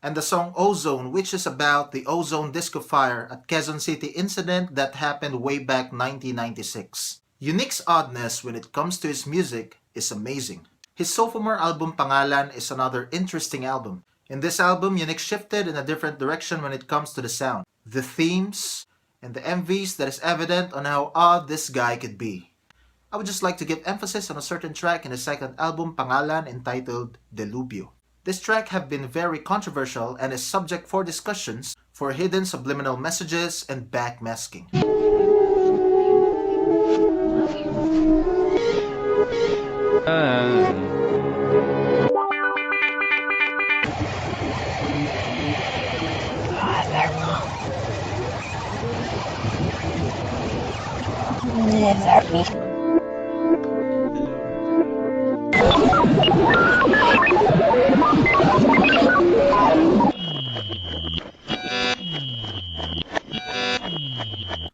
And the song Ozone, which is about the ozone disco fire at Quezon City incident that happened way back 1996. Unique's oddness when it comes to his music is amazing. His sophomore album Pangalan is another interesting album. In this album, Unique shifted in a different direction when it comes to the sound, the themes, and the MVs that is evident on how odd this guy could be. I would just like to give emphasis on a certain track in his second album Pangalan entitled Delubyo. This track have been very controversial and is subject for discussions for hidden subliminal messages and backmasking.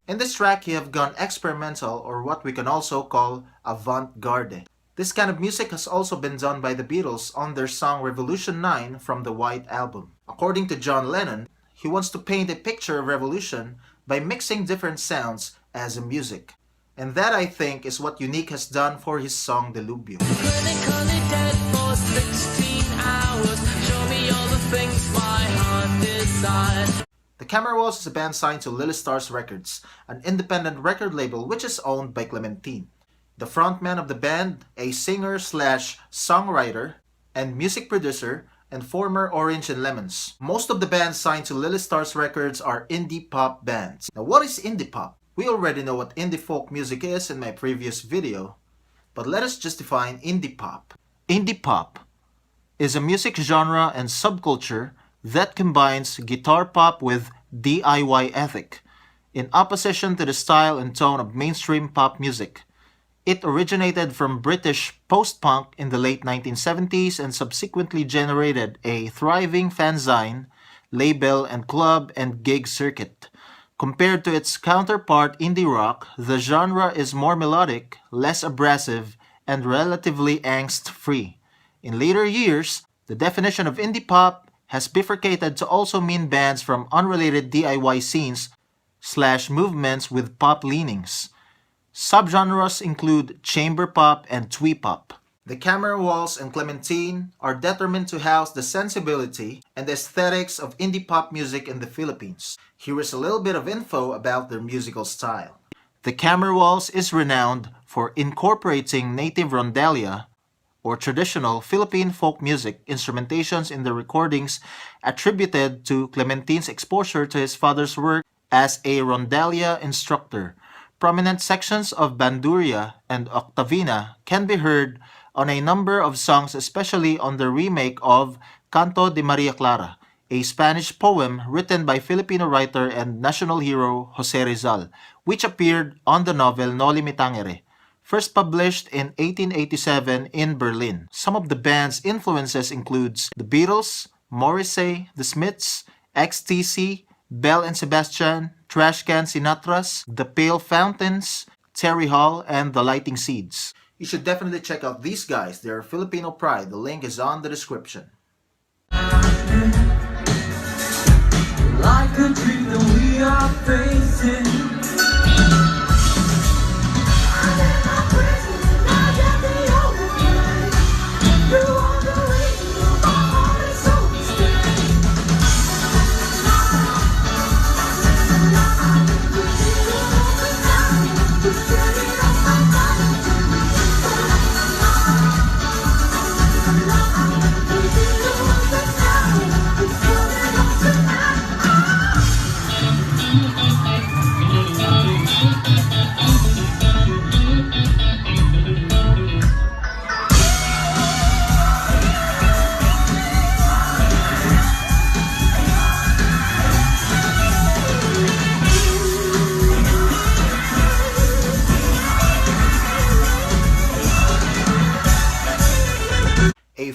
In this track, he have gone experimental, or what we can also call avant-garde. This kind of music has also been done by the Beatles on their song Revolution 9 from the White Album. According to John Lennon, he wants to paint a picture of revolution by mixing different sounds as a music. And that, I think, is what Unique has done for his song Delubyo. Clinically dead for 16 hours. Show me all the things my heart desires. The Camera Walls is a band signed to Lily Stars Records, an independent record label which is owned by Clementine. The frontman of the band, a singer/songwriter and music producer, and former Orange and Lemons. Most of the bands signed to Lily Stars Records are indie pop bands. Now, what is indie pop? We already know what indie folk music is in my previous video, but let us just define indie pop. Indie pop is a music genre and subculture that combines guitar pop with DIY ethic, in opposition to the style and tone of mainstream pop music. It originated from British post-punk in the late 1970s and subsequently generated a thriving fanzine, label, and club and gig circuit. Compared to its counterpart indie rock, the genre is more melodic, less abrasive, and relatively angst-free. In later years, the definition of indie pop has bifurcated to also mean bands from unrelated DIY scenes/movements with pop leanings. Subgenres include chamber pop and twee pop. The Camera Walls and Clementine are determined to house the sensibility and aesthetics of indie pop music in the Philippines. Here is a little bit of info about their musical style. The Camera Walls is renowned for incorporating native rondalia, or traditional Philippine folk music instrumentations in the recordings attributed to Clementine's exposure to his father's work as a rondalia instructor. Prominent sections of bandurria and octavina can be heard on a number of songs, especially on the remake of Canto de Maria Clara, a Spanish poem written by Filipino writer and national hero Jose Rizal, which appeared on the novel Noli Me Tangere, first published in 1887 in Berlin. Some of the band's influences includes the Beatles, Morrissey, The Smiths, XTC, Belle and Sebastian, Trashcan Sinatras, The Pale Fountains, Terry Hall, and The Lighting Seeds. You should definitely check out these guys. They are Filipino pride. The link is on the description. Like a dream that we are facing.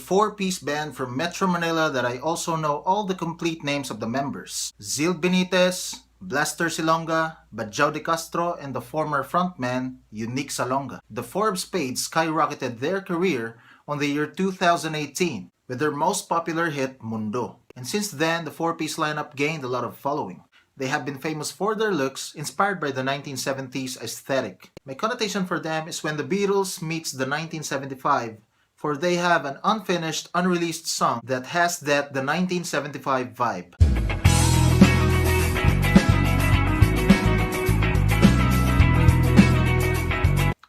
four-piece band from Metro Manila that I also know all the complete names of the members. Zil Benitez, Blaster Silonga, Badjao de Castro, and the former frontman, Unique Salonga. The four of Spades skyrocketed their career on the year 2018 with their most popular hit, Mundo. And since then, the four-piece lineup gained a lot of following. They have been famous for their looks, inspired by the 1970s aesthetic. My connotation for them is when the Beatles meets the 1975, for they have an unfinished, unreleased song that has the 1975 vibe.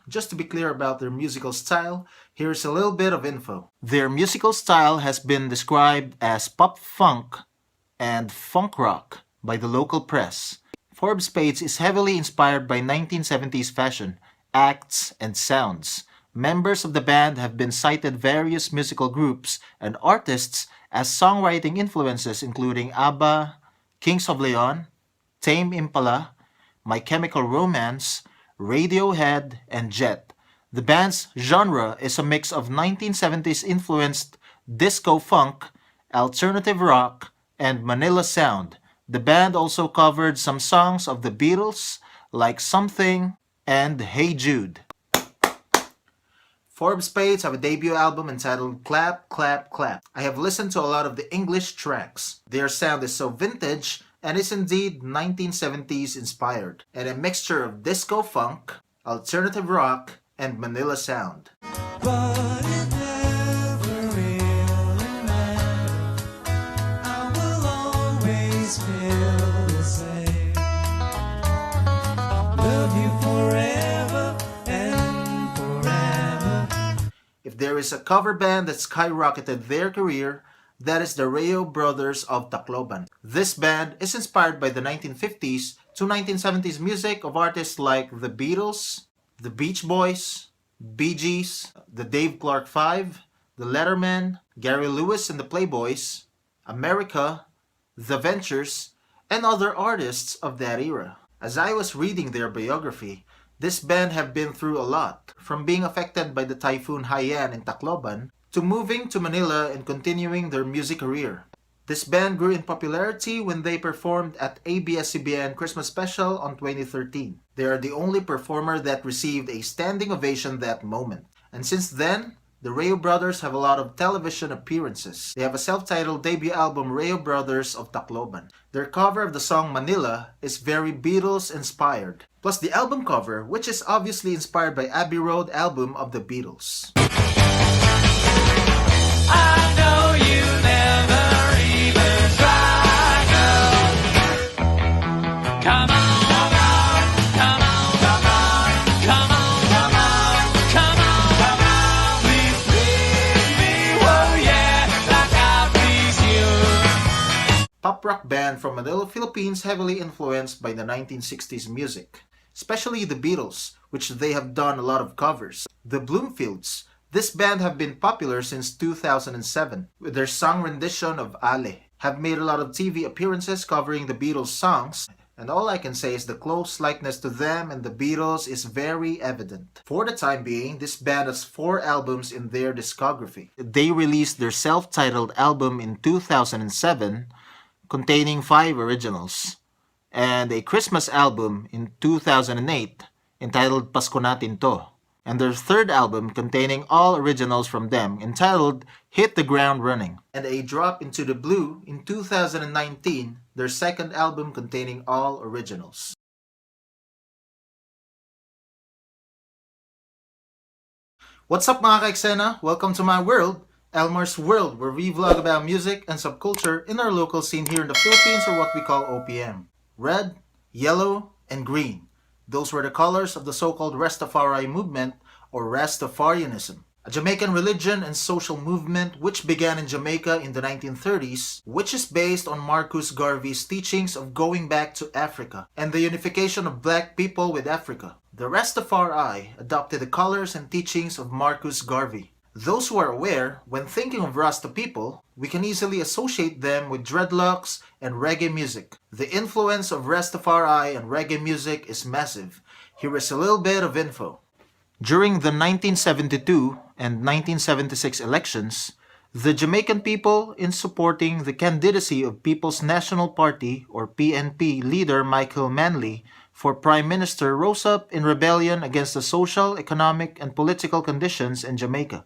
Just to be clear about their musical style, here's a little bit of info. Their musical style has been described as pop funk and funk rock by the local press. Four of Spades is heavily inspired by 1970s fashion, acts, and sounds. Members of the band have been cited various musical groups and artists as songwriting influences including ABBA, Kings of Leon, Tame Impala, My Chemical Romance, Radiohead, and Jet. The band's genre is a mix of 1970s influenced disco funk, alternative rock, and Manila sound. The band also covered some songs of the Beatles like Something and Hey Jude. Four of Spades have a debut album entitled Clap, Clap, Clap. I have listened to a lot of the English tracks. Their sound is so vintage and is indeed 1970s inspired, and a mixture of disco funk, alternative rock, and Manila sound. But it never really mattered. I will always feel the same. Love you forever and forever. If there is a cover band that skyrocketed their career, that is the Rayo Brothers of Tacloban. This band is inspired by the 1950s to 1970s music of artists like the Beatles, the Beach Boys, Bee Gees, the Dave Clark Five, the Lettermen, Gary Lewis and the Playboys, America, the Ventures, and other artists of that era. As I was reading their biography, this band have been through a lot, from being affected by the Typhoon Haiyan in Tacloban to moving to Manila and continuing their music career. This band grew in popularity when they performed at ABS-CBN Christmas Special on 2013. They are the only performer that received a standing ovation that moment. And since then, the Rayo Brothers have a lot of television appearances. They have a self-titled debut album, Rayo Brothers of Tacloban. Their cover of the song Manila is very Beatles-inspired. Plus the album cover, which is obviously inspired by Abbey Road album of the Beatles. I know you never even try, girl. Come on, come on, come on, come on, come on, come on, come on, come on. Please please me, oh yeah, like I please you. Pop rock band from Manila, Philippines, heavily influenced by the 1960s music, especially the Beatles, which they have done a lot of covers. The Bloomfields. This band have been popular since 2007 with their song rendition of Ale. Have made a lot of TV appearances covering the Beatles songs, and all I can say is the close likeness to them and the Beatles is very evident. For the time being, this band has 4 albums in their discography. They released their self-titled album in 2007 containing 5 originals, and a Christmas album in 2008 entitled Pasko Natin To, and their 3rd album containing all originals from them entitled Hit the Ground Running, and a Drop into the Blue in 2019, their 2nd album containing all originals. What's up mga ka-eksena? Welcome to my world, Elmar's World, where we vlog about music and subculture in our local scene here in the Philippines, or what we call OPM. Red, yellow, and green. Those were the colors of the so-called Rastafari movement, or Rastafarianism, a Jamaican religion and social movement which began in Jamaica in the 1930s, which is based on Marcus Garvey's teachings of going back to Africa and the unification of black people with Africa. The Rastafari adopted the colors and teachings of Marcus Garvey. Those who are aware, when thinking of Rasta people, we can easily associate them with dreadlocks and reggae music. The influence of Rastafari and reggae music is massive. Here is a little bit of info. During the 1972 and 1976 elections, The Jamaican people, in supporting the candidacy of People's National Party or PNP leader Michael Manley for Prime Minister, rose up in rebellion against the social, economic, and political conditions in Jamaica.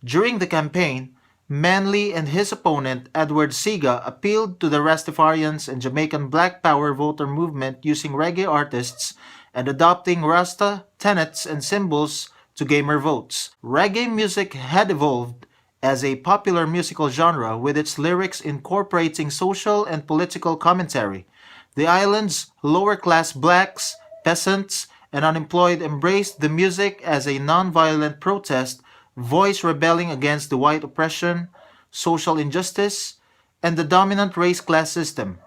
During the campaign, Manley and his opponent Edward Siga appealed to the Rastafarians and Jamaican Black Power voter movement using reggae artists and adopting Rasta tenets and symbols to gamer votes. Reggae music had evolved as a popular musical genre with its lyrics incorporating social and political commentary. The island's lower-class blacks, peasants, and unemployed embraced the music as a non-violent protest voice rebelling against the white oppression, social injustice, and the dominant race-class system.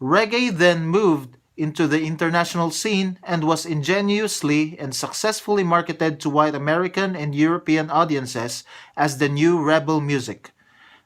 Reggae then moved into the international scene and was ingeniously and successfully marketed to white American and European audiences as the new rebel music.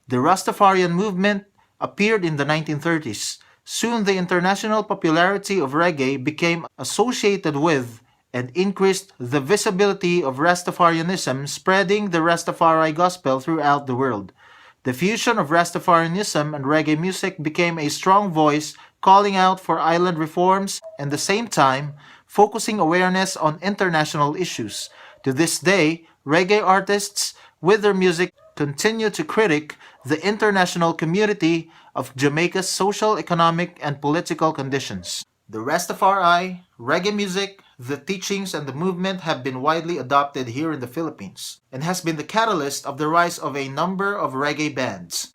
The Rastafarian movement appeared in the 1930s. Soon the international popularity of reggae became associated with and increased the visibility of Rastafarianism, spreading the Rastafari gospel throughout the world. The fusion of Rastafarianism and reggae music became a strong voice calling out for island reforms and at the same time focusing awareness on international issues. To this day, reggae artists with their music continue to critique the international community of Jamaica's social, economic, and political conditions. The Rastafari, reggae music, the teachings, and the movement have been widely adopted here in the Philippines and has been the catalyst of the rise of a number of reggae bands.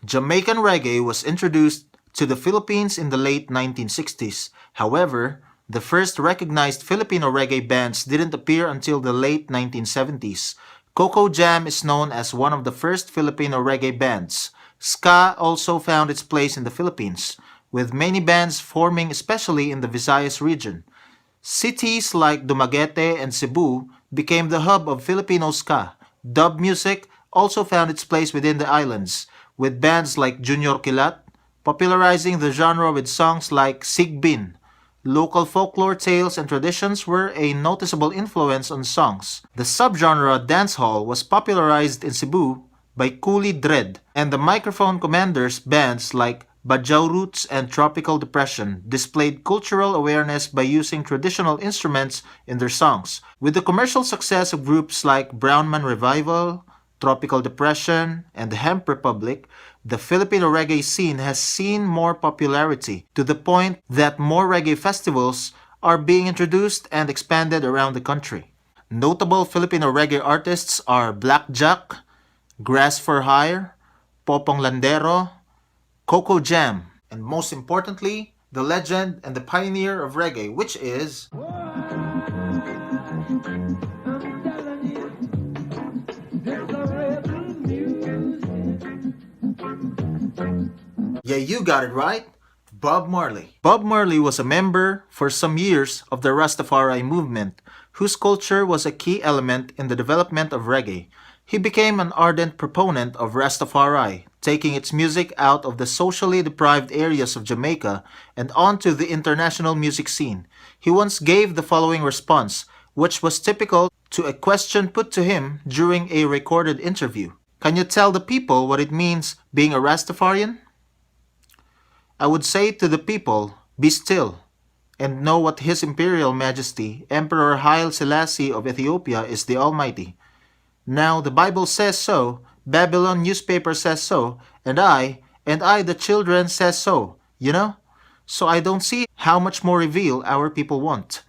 Jamaican reggae was introduced to the Philippines in the late 1960s. However, the first recognized Filipino reggae bands didn't appear until the late 1970s. Coco Jam is known as one of the first Filipino reggae bands. Ska also found its place in the Philippines, with many bands forming especially in the Visayas region. Cities like Dumaguete and Cebu became the hub of Filipino ska. Dub music also found its place within the islands, with bands like Junior Kilat popularizing the genre with songs like Sigbin. Local folklore tales and traditions were a noticeable influence on songs. The subgenre dancehall was popularized in Cebu by Coolie Dread, and the Microphone Commanders bands like Bajau Roots and Tropical Depression displayed cultural awareness by using traditional instruments in their songs. With the commercial success of groups like Brownman Revival, Tropical Depression, and the Hemp Republic, the Filipino reggae scene has seen more popularity to the point that more reggae festivals are being introduced and expanded around the country. Notable Filipino reggae artists are Blackjack, Grass for Hire, Popong Landero, Coco Jam, and most importantly, the legend and the pioneer of reggae, which is yeah, you got it right, Bob Marley. Bob Marley was a member for some years of the Rastafari movement, whose culture was a key element in the development of reggae. He became an ardent proponent of Rastafari, taking its music out of the socially deprived areas of Jamaica and onto the international music scene. He once gave the following response, which was typical to a question put to him during a recorded interview. Can you tell the people what it means being a Rastafarian? I would say to the people, be still, and know what His Imperial Majesty, Emperor Haile Selassie of Ethiopia is the Almighty. Now the Bible says so, Babylon newspaper says so, and I, the children, says so, you know? So I don't see how much more reveal our people want.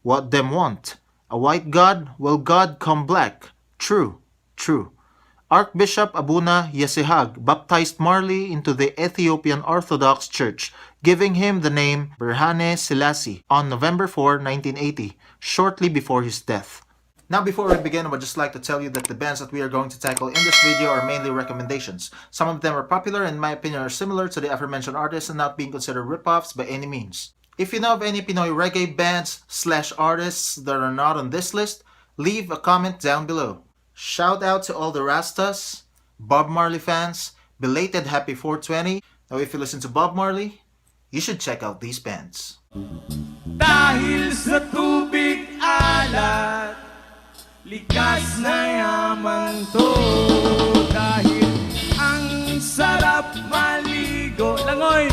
What them want? A white God? Will God come black? True, true. Archbishop Abuna Yesehag baptized Marley into the Ethiopian Orthodox Church, giving him the name Berhane Selassie on November 4, 1980, shortly before his death. Now before we begin, I would just like to tell you that the bands that we are going to tackle in this video are mainly recommendations. Some of them are popular and in my opinion are similar to the aforementioned artists and not being considered ripoffs by any means. If you know of any Pinoy reggae bands / artists that are not on this list, leave a comment down below. Shout out to all the Rastas, Bob Marley fans, belated happy 420. Now if you listen to Bob Marley, you should check out these bands. Dahil sa tubig alat, Likas na yaman to dahil ang sarap maligo langoy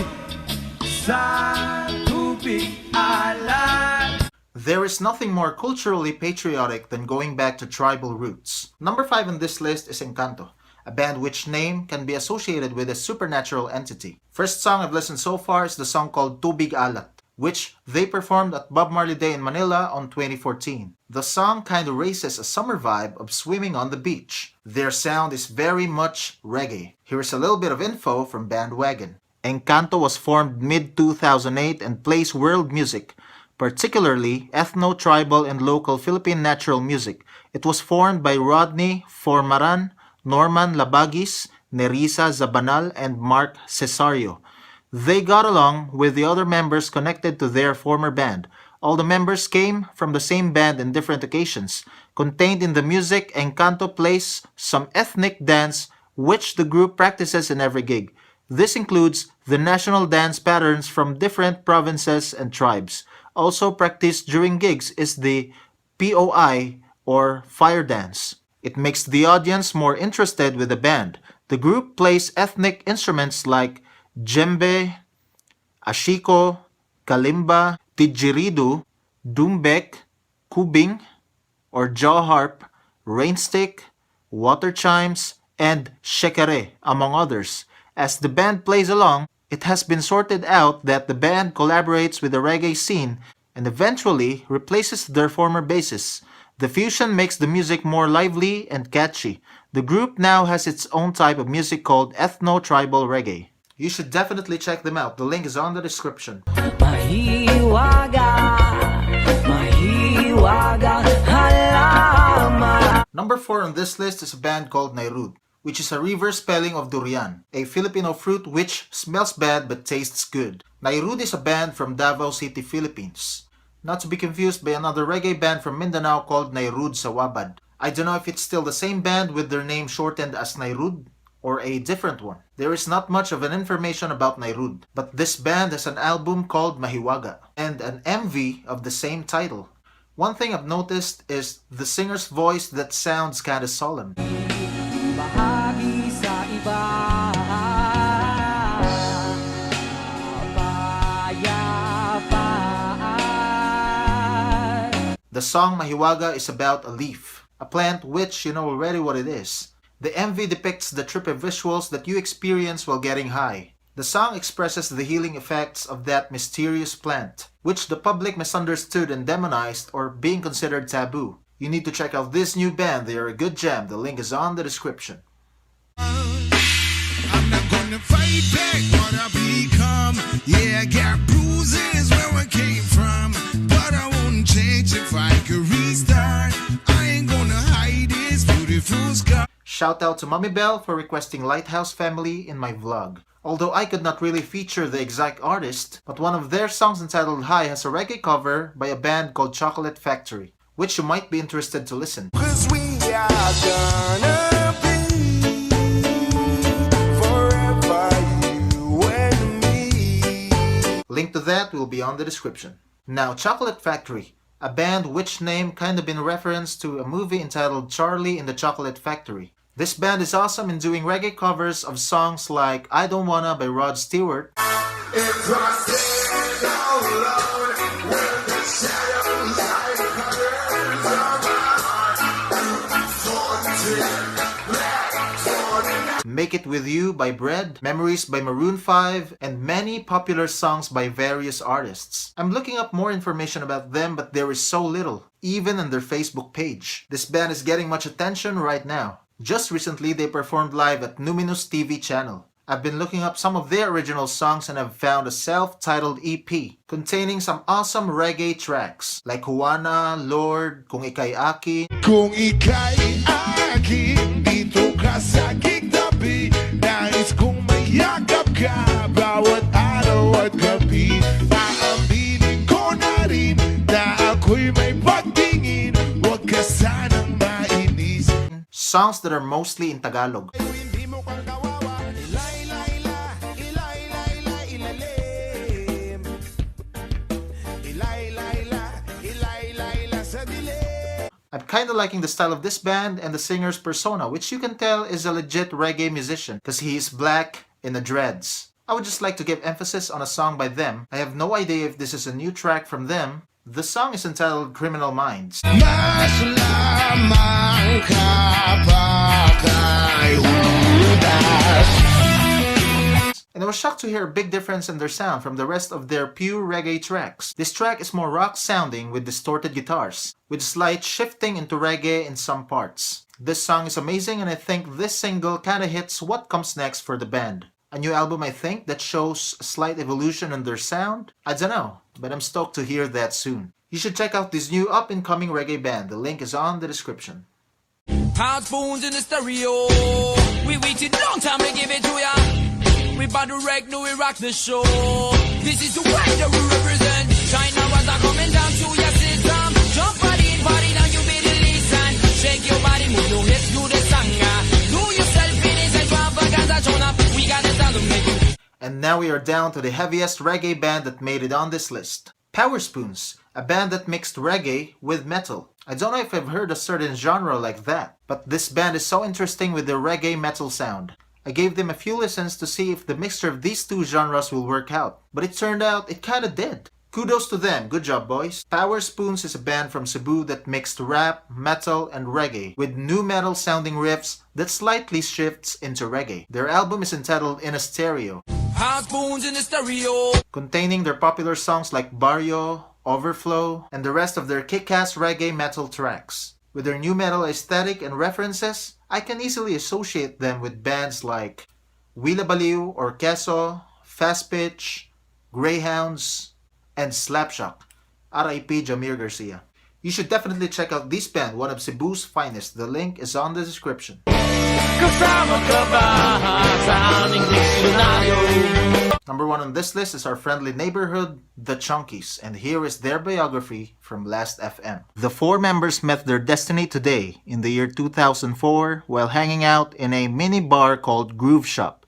sa tubig alat. There is nothing more culturally patriotic than going back to tribal roots. Number 5 on this list is Encanto, a band which name can be associated with a supernatural entity. First song I've listened so far is the song called Tubig Alat, which they performed at Bob Marley Day in Manila on 2014. The song kinda races a summer vibe of swimming on the beach. Their sound is very much reggae. Here's a little bit of info from Bandwagon. Encanto was formed mid-2008 and plays world music, particularly ethno-tribal and local Philippine natural music. It was formed by Rodney Formaran, Norman Labagis, Nerissa Zabanal, and Mark Cesario. They got along with the other members connected to their former band. All the members came from the same band in different occasions. Contained in the music, Encanto plays some ethnic dance which the group practices in every gig. This includes the national dance patterns from different provinces and tribes. Also practiced during gigs is the POI or fire dance. It makes the audience more interested with the band. The group plays ethnic instruments like djembe, ashiko, kalimba, didgeridoo, dumbek, kubing or jaw harp, rainstick, water chimes, and shekere, among others. As the band plays along, it has been sorted out that the band collaborates with the reggae scene and eventually replaces their former bassist. The fusion makes the music more lively and catchy. The group now has its own type of music called ethno-tribal reggae. You should definitely check them out. The link is on the description. Number 4 on this list is a band called Nairud, which is a reverse spelling of durian, a Filipino fruit which smells bad but tastes good. Nairud is a band from Davao City, Philippines. Not to be confused by another reggae band from Mindanao called Nairud Sawabad. I don't know if it's still the same band with their name shortened as Nairud or a different one. There is not much of an information about Nairud, but this band has an album called Mahiwaga and an MV of the same title. One thing I've noticed is the singer's voice that sounds kinda solemn. Bahagi sa iba payapaan. The song Mahiwaga is about a leaf, a plant which you know already what it is. The MV depicts the trippy visuals that you experience while getting high. The song expresses the healing effects of that mysterious plant, which the public misunderstood and demonized or being considered taboo. You need to check out this new band, they are a good jam. The link is on the description. I'm not gonna fight back what I become. Yeah, I got bruises where I came from, but I won't change if I could restart. I ain't gonna hide this beautiful scar. Shout out to Mommy Bell for requesting Lighthouse Family in my vlog. Although I could not really feature the exact artist, but one of their songs entitled High has a reggae cover by a band called Chocolate Factory, which you might be interested to listen. 'Cause we are gonna be forever, you and me. Link to that will be on the description. Now, Chocolate Factory, a band which name kind of been reference to a movie entitled Charlie in the Chocolate Factory. This band is awesome in doing reggae covers of songs like I Don't Wanna by Rod Stewart, If I stand out loud, when the shadows hide colors of my heart, Make It With You by Bread, Memories by Maroon 5, and many popular songs by various artists. I'm looking up more information about them, but there is so little, even on their Facebook page. This band is getting much attention right now. Just recently, they performed live at Numinous TV channel. I've been looking up some of their original songs and have found a self-titled EP containing some awesome reggae tracks like Juana, Lord, Kung Ika'y Akin, Kung ika'y akin, dito ka sa aking tabi. Nais kong mayakap ka, bawat araw at gabi. Paaminin ko na rin, na ako'y may pagtingin. Huwag ka sanang mainis. songs that are mostly in Tagalog. Hindi mo kang kawawa. Ilay, lay, la, ilay, lay, la, ilalim. Ilay, lay, la, ilay, lay, la, sa dilim. I've kinda liking the style of this band and the singer's persona, which you can tell is a legit reggae musician because he is black in the dreads. I would just like to give emphasis on a song by them. I have no idea if this is a new track from them. The song is entitled Criminal Minds. Mas lamang ka pa kay Judas. And I was shocked to hear a big difference in their sound from the rest of their pure reggae tracks. This track is more rock sounding with distorted guitars, with slight shifting into reggae in some parts. This song is amazing, and I think this single kinda hits what comes next for the band. A new album, I think, that shows a slight evolution in their sound? I don't know, but I'm stoked to hear that soon. You should check out this new up-and-coming reggae band. The link is on the description. Hot spoons in the stereo. We waited long time to give it to ya. We bout to wreck, no, we rock the show. This is the way that we represent. China was a coming down to your system. Jump body, now you better listen. Shake your body, move your hips, do the sanga. Do yourself in this extravaganza, turn up. We got the sound to make you. And now we are down to the heaviest reggae band that made it on this list. Power Spoons, a band that mixed reggae with metal. I don't know if I've heard a certain genre like that, but this band is so interesting with their reggae metal sound. I gave them a few listens to see if the mixture of these two genres will work out, but it turned out it kinda did. Kudos to them, good job boys. Power Spoons is a band from Cebu that mixed rap, metal, and reggae with nu metal sounding riffs that slightly shifts into reggae. Their album is entitled In a Stereo, Hot spoons in the stereo. containing their popular songs like Barrio, Overflow, and the rest of their kick-ass reggae metal tracks. With their nu metal aesthetic and references, I can easily associate them with bands like Wila Baliw or Queso, Fast Pitch, Greyhounds, and Slapshock. R.I.P. Jamir Garcia. You should definitely check out this band, one of Cebu's finest. The link is on the description. Number 1 on this list is our friendly neighborhood, The Chunkies, and here is their biography from Last FM. The 4 members met their destiny today in the year 2004 while hanging out in a mini bar called Groove Shop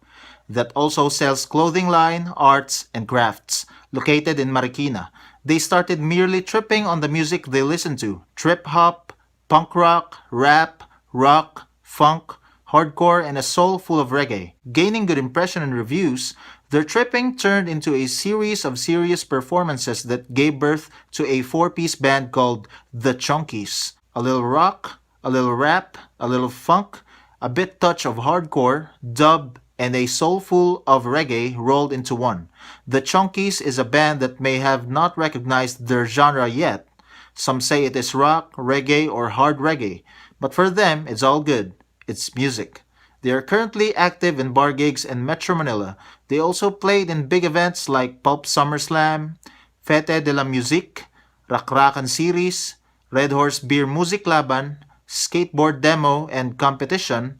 that also sells clothing line, arts, and crafts, located in Marikina. They started merely tripping on the music they listened to: trip-hop, punk rock, rap, rock, funk, hardcore, and a soul full of reggae. Gaining good impression and reviews, their tripping turned into a series of serious performances that gave birth to a 4-piece band called The Chunkies. A little rock, a little rap, a little funk, a bit touch of hardcore, dub, and a soulful of reggae rolled into one. The Chunkies is a band that may have not recognized their genre yet. Some say it is rock, reggae, or hard reggae, but for them, it's all good. It's music. They are currently active in bar gigs in Metro Manila. They also played in big events like Pulp SummerSlam, Fete de la Musique, Rakrakan Series, Red Horse Beer Music Laban, Skateboard Demo and Competition,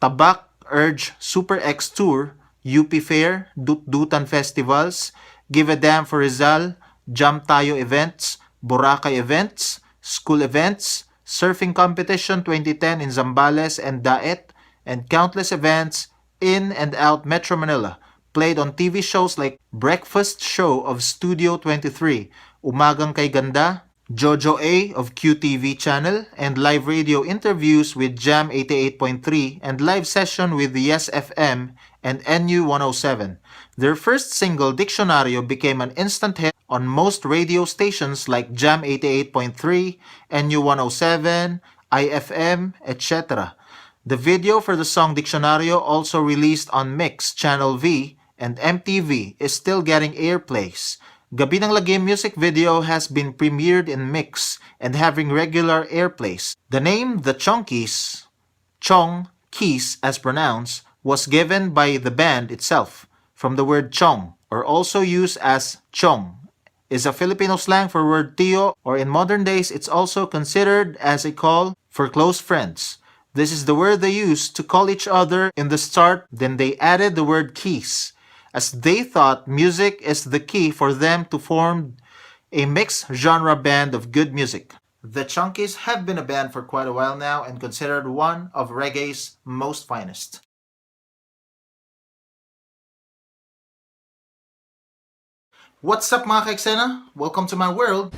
Tabak Urge Super X Tour, UP Fair, Dut-Dutan Festivals, Give a Damn for Rizal, Jam Tayo Events, Boracay Events, School Events, Surfing Competition 2010 in Zambales and Daet, and countless events in and out Metro Manila. Played on TV shows like Breakfast Show of Studio 23, Umagang Kay Ganda, Jojo A of QTV channel, and live radio interviews with Jam 88.3 and live session with Yes FM and NU 107. Their first single, Diccionario, became an instant hit on most radio stations like Jam 88.3, NU 107, IFM, etc. The video for the song Diccionario, also released on Mix, Channel V, and MTV, is still getting airplays. Gabi ng Lagim music video has been premiered in Mix and having regular airplays. The name The Chunkies, Chong, Keys as pronounced, was given by the band itself from the word chong, or also used as chong, is a Filipino slang for word tío, or in modern days it's also considered as a call for close friends. This is the word they used to call each other in the start, then they added the word keys, as they thought music is the key for them to form a mixed genre band of good music. The Chunkies have been a band for quite a while now and considered one of reggae's most finest. What's up mga ka-eksena? Welcome to my world.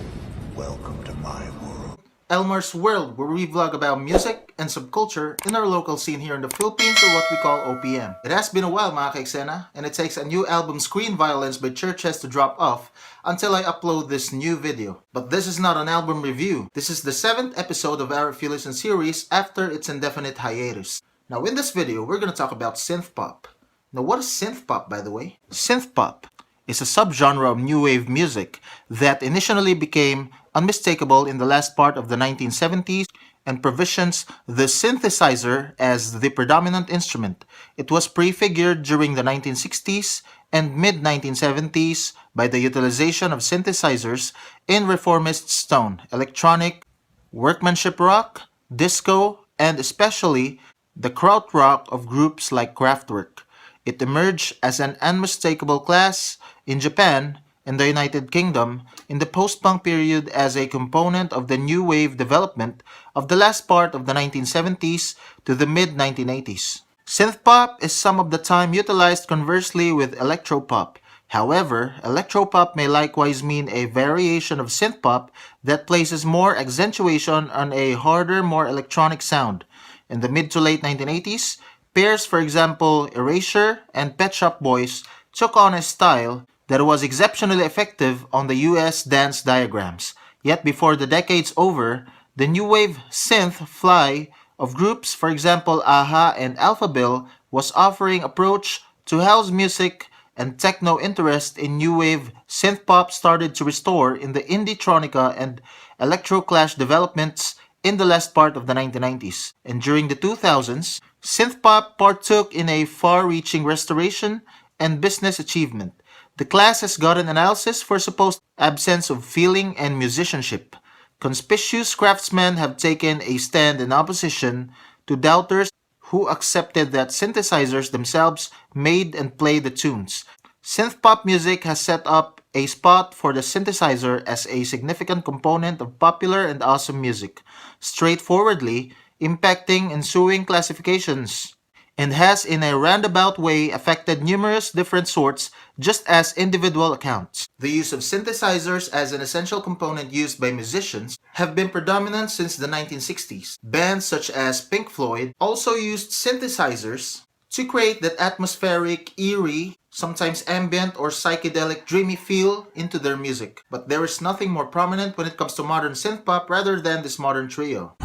Welcome to my world. Elmar's World, where we vlog about music and subculture in our local scene here in the Philippines, or what we call OPM. It has been a while mga ka-eksena, and it takes a new album, Screen Violence by Churches, to drop off until I upload this new video. But this is not an album review. This is the 7th episode of our If You Listen series after its indefinite hiatus. Now in this video, we're gonna talk about synth pop. Now what is synth pop, by the way? Synth pop is a subgenre of new wave music that initially became unmistakable in the last part of the 1970s and provisions the synthesizer as the predominant instrument. It was prefigured during the 1960s and mid-1970s by the utilization of synthesizers in reformist stone, electronic, workmanship rock, disco, and especially the krautrock of groups like Kraftwerk. It emerged as an unmistakable class in Japan and the United Kingdom in the post-punk period as a component of the new wave development of the last part of the 1970s to the mid-1980s. Synthpop is some of the time utilized conversely with electropop. However, electropop may likewise mean a variation of synthpop that places more accentuation on a harder, more electronic sound. In the mid to late 1980s, pairs, for example, Erasure and Pet Shop Boys, took on a style that was exceptionally effective on the US dance diagrams. Yet before the decade's over, the new wave synth fly of groups, for example Aha and Alphaville, was offering approach to house music, and techno interest in new wave synth pop started to restore in the indie-tronica and electro-clash developments in the last part of the 1990s. And during the 2000s, synthpop partook in a far-reaching restoration and business achievement. The class has gotten analysis for supposed absence of feeling and musicianship. Conspicuous craftsmen have taken a stand in opposition to doubters who accepted that synthesizers themselves made and played the tunes. Synthpop music has set up a spot for the synthesizer as a significant component of popular and awesome music, straightforwardly impacting ensuing classifications, and has in a roundabout way affected numerous different sorts just as individual accounts. The use of synthesizers as an essential component used by musicians have been predominant since the 1960s. Bands such as Pink Floyd also used synthesizers to create that atmospheric, eerie, sometimes ambient or psychedelic dreamy feel into their music. But there is nothing more prominent when it comes to modern synthpop rather than this modern trio.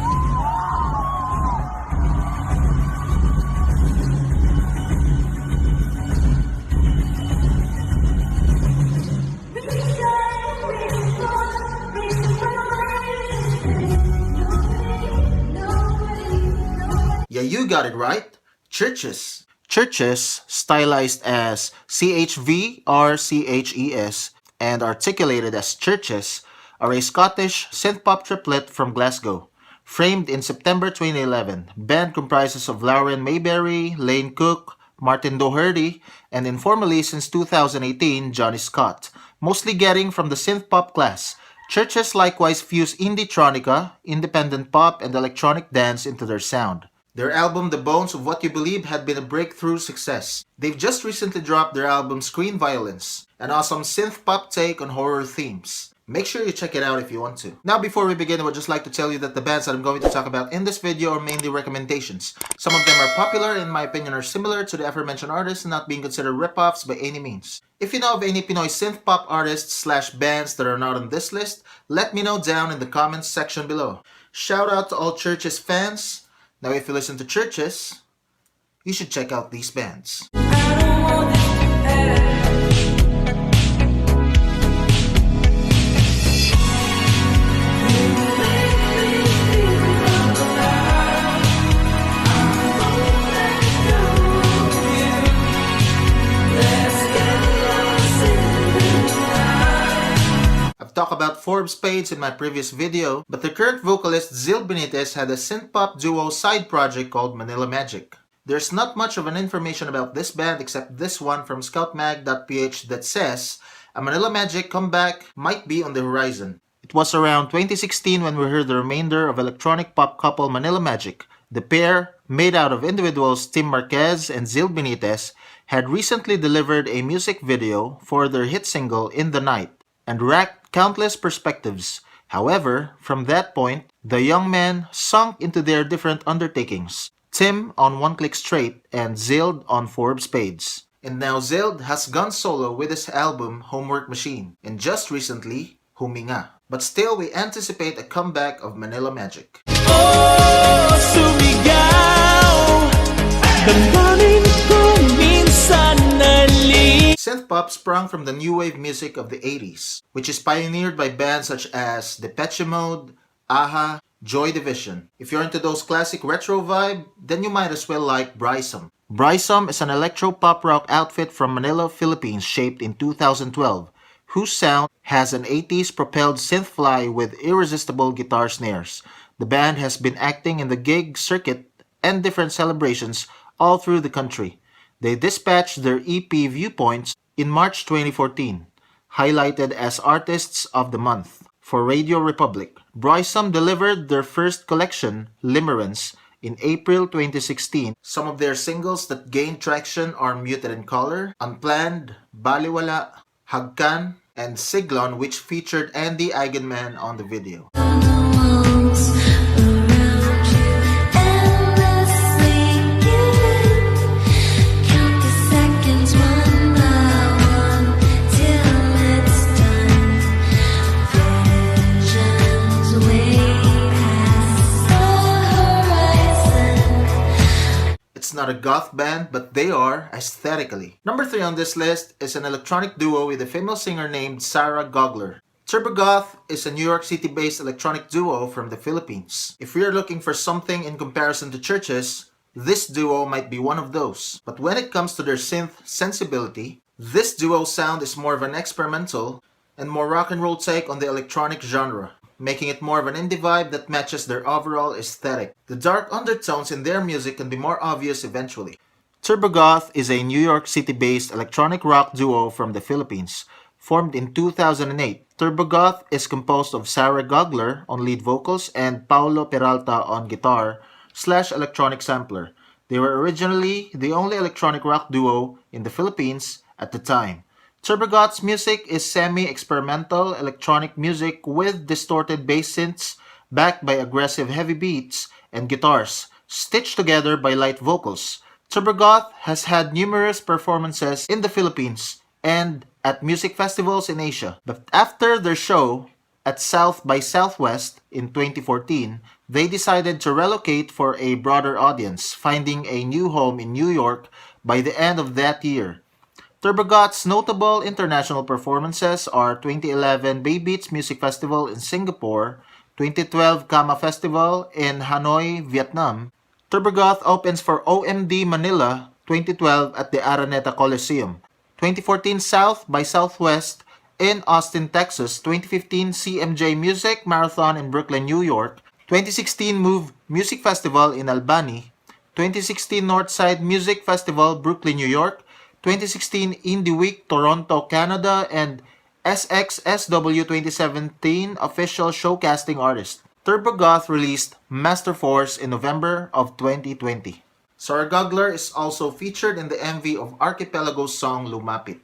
Yeah, you got it right. Churches. Churches, stylized as CHVRCHES and articulated as Churches, are a Scottish synthpop triplet from Glasgow. Framed in September 2011, band comprises of Lauren Mayberry, Lane Cook, Martin Doherty, and informally since 2018, Johnny Scott, mostly getting from the synthpop class. Churches likewise fuse indie-tronica, independent pop, and electronic dance into their sound. Their album The Bones of What You Believe had been a breakthrough success. They've just recently dropped their album Screen Violence, an awesome synth-pop take on horror themes. Make sure you check it out if you want to. Now before we begin, I would just like to tell you that the bands that I'm going to talk about in this video are mainly recommendations. Some of them are popular and in my opinion are similar to the aforementioned artists and not being considered rip-offs by any means. If you know of any Pinoy synth-pop artists / bands that are not on this list, let me know down in the comments section below. Shout out to all Churches fans. Now if you listen to Churches, you should check out these bands. I've talked about Forbes Spades in my previous video, but the current vocalist Zil Benitez had a synth-pop duo side project called Manila Magic. There's not much of an information about this band except this one from scoutmag.ph that says a Manila Magic comeback might be on the horizon. It was around 2016 when we heard the remainder of electronic pop couple Manila Magic. The pair, made out of individuals Tim Marquez and Zil Benitez, had recently delivered a music video for their hit single In the Night and racked countless perspectives. However, from that point, The young men sunk into their different undertakings. Tim on One Click Straight and Zild on Forbes Spades. And now Zild has gone solo with his album Homework Machine, and just recently, Huminga. But still, we anticipate a comeback of Manila Magic. Oh, sumigaw, damdamin ko minsan nali. Synthpop sprung from the new wave music of the 80s, which is pioneered by bands such as Depeche Mode, Aha, Joy Division. If you're into those classic retro vibe, then you might as well like Brysum. Brysum is an electro-pop rock outfit from Manila, Philippines shaped in 2012, whose sound has an 80s propelled synth-fly with irresistible guitar snares. The band has been acting in the gig circuit and different celebrations all through the country. They dispatched their EP Viewpoints in March 2014, highlighted as Artists of the Month for Radio Republic. Brysum delivered their first collection, Limerence, in April 2016. Some of their singles that gained traction are Muted in Color, Unplanned, Baliwala, Hagkan, and Siglon, which featured Andy Eigenman on the video. It's not a goth band, but they are aesthetically. Number 3 on this list is an electronic duo with a female singer named Sarah Gogler. Turbogoth is a New York City-based electronic duo from the Philippines. If we are looking for something in comparison to Churches, this duo might be one of those. But when it comes to their synth sensibility, this duo's sound is more of an experimental and more rock and roll take on the electronic genre, making it more of an indie vibe that matches their overall aesthetic. The dark undertones in their music can be more obvious eventually. Turbogoth is a New York City-based electronic rock duo from the Philippines. Formed in 2008, Turbogoth is composed of Sarah Gogler on lead vocals and Paulo Peralta on guitar/electronic sampler. They were originally the only electronic rock duo in the Philippines at the time. Turbogoth's music is semi-experimental electronic music with distorted bass synths backed by aggressive heavy beats and guitars, stitched together by light vocals. Turbogoth has had numerous performances in the Philippines and at music festivals in Asia. But after their show at South by Southwest in 2014, they decided to relocate for a broader audience, finding a new home in New York by the end of that year. Turbogoth's notable international performances are 2011 Bay Beats Music Festival in Singapore, 2012 Kama Festival in Hanoi, Vietnam. Turbogoth opens for OMD Manila 2012 at the Araneta Coliseum, 2014 South by Southwest in Austin, Texas, 2015 CMJ Music Marathon in Brooklyn, New York, 2016 Move Music Festival in Albany, 2016 Northside Music Festival, Brooklyn, New York, 2016 Indie Week, Toronto, Canada, and SXSW 2017 Official Showcasting Artist. Turbogoth released Master Force in November of 2020. Sarah Gogler is also featured in the MV of Archipelago's song Lumapit.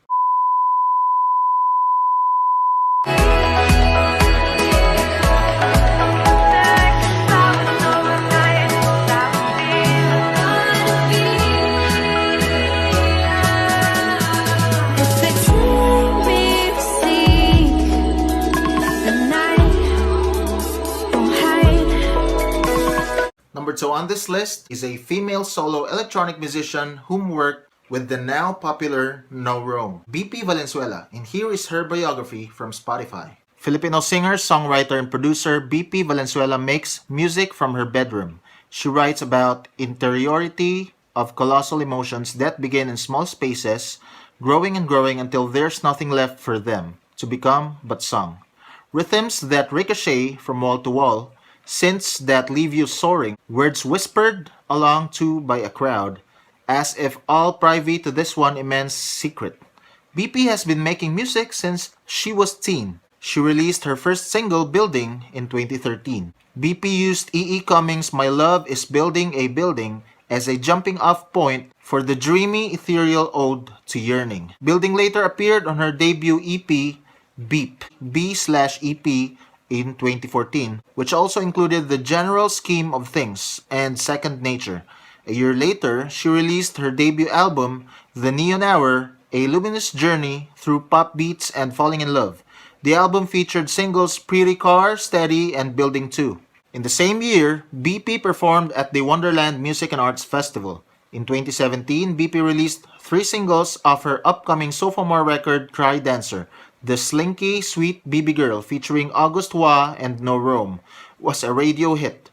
Number 2 on this list is a female solo electronic musician whom worked with the now popular No Rome, BP Valenzuela, and here is her biography from Spotify. Filipino singer, songwriter, and producer BP Valenzuela makes music from her bedroom. She writes about interiority of colossal emotions that begin in small spaces, growing and growing until there's nothing left for them to become but sung. Rhythms that ricochet from wall to wall, synths that leave you soaring, words whispered along to by a crowd, as if all privy to this one immense secret. BP has been making music since she was teen. She released her first single, Building, in 2013. BP used E.E. Cummings' My Love is Building a Building as a jumping off point for the dreamy, ethereal ode to yearning. Building later appeared on her debut EP, Beep, B/EP, in 2014, which also included The General Scheme of Things and Second Nature. A year later, she released her debut album, The Neon Hour, a luminous journey through pop beats and falling in love. The album featured singles Pretty Car, Steady, and Building 2. In the same year, BP performed at the Wonderland Music and Arts Festival. In 2017, BP released 3 singles off her upcoming sophomore record, Cry Dancer. The Slinky Sweet Baby Girl featuring August Wa and No Rome was a radio hit.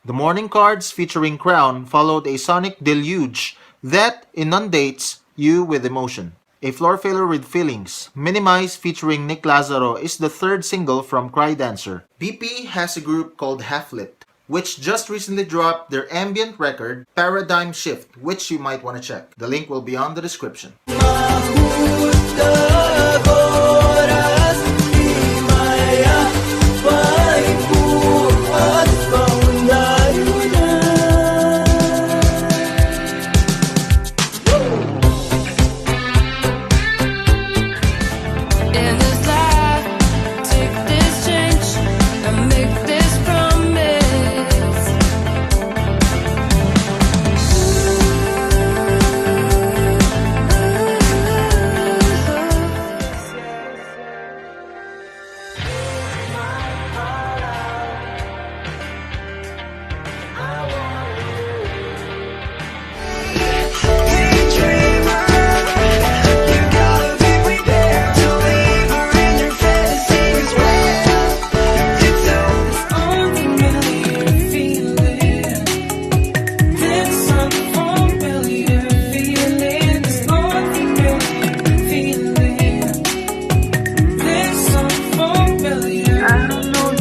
The Morning Cards featuring Crown followed a sonic deluge that inundates you with emotion. A Floor Filler with Feelings, Minimize featuring Nick Lazaro is the third single from Cry Dancer. BP has a group called Half-Lit, which just recently dropped their ambient record, Paradigm Shift, which you might want to check. The link will be on the description. In this life, take this change and make this promise.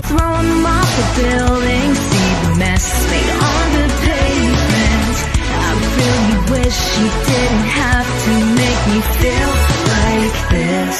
Throwing them off the building, see the mess laid on the pavement. I really wish you didn't have to make me feel like this.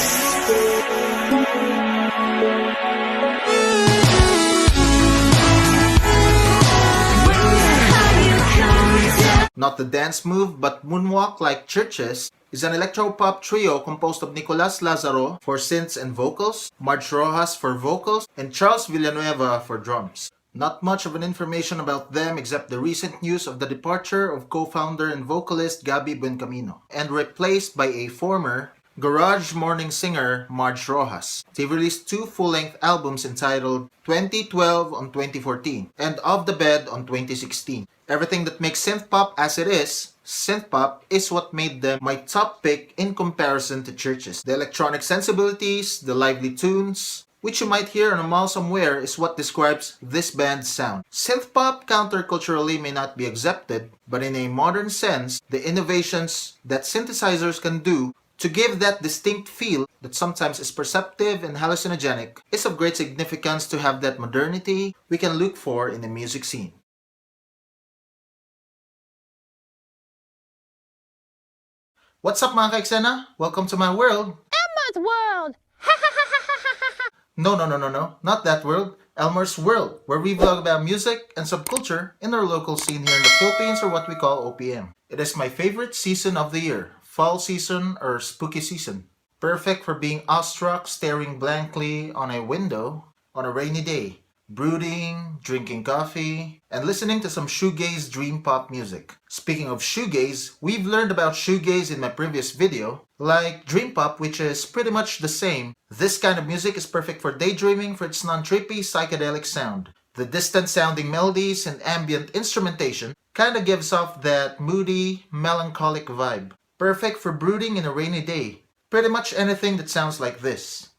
Not the dance move, but moonwalk like churches is an electropop trio composed of Nicolas Lazaro for synths and vocals, Marge Rojas for vocals, and Charles Villanueva for drums. Not much of an information about them except the recent news of the departure of co-founder and vocalist Gabby Buencamino, and replaced by a former garage morning singer Marge Rojas. They've released 2 full-length albums entitled 2012 on 2014 and Of the Bed on 2016. Everything that makes synthpop as it is, synthpop is what made them my top pick in comparison to churches. The electronic sensibilities, the lively tunes, which you might hear on a mall somewhere, is what describes this band's sound. Synthpop counterculturally may not be accepted, but in a modern sense, the innovations that synthesizers can do to give that distinct feel that sometimes is perceptive and hallucinogenic is of great significance to have that modernity we can look for in the music scene. What's up mga ka-eksena? Welcome to my world. Emma's world. No, not that world. Elmer's World, where we vlog about music and subculture in our local scene here in the Philippines, or what we call OPM. It is my favorite season of the year, fall season or spooky season. Perfect for being awestruck, staring blankly on a window on a rainy day, brooding, drinking coffee, and listening to some shoegaze dream pop music. Speaking of shoegaze, we've learned about shoegaze in my previous video. Like dream pop, which is pretty much the same, this kind of music is perfect for daydreaming for its non-trippy psychedelic sound. The distant sounding melodies and ambient instrumentation kinda gives off that moody, melancholic vibe. Perfect for brooding in a rainy day. Pretty much anything that sounds like this.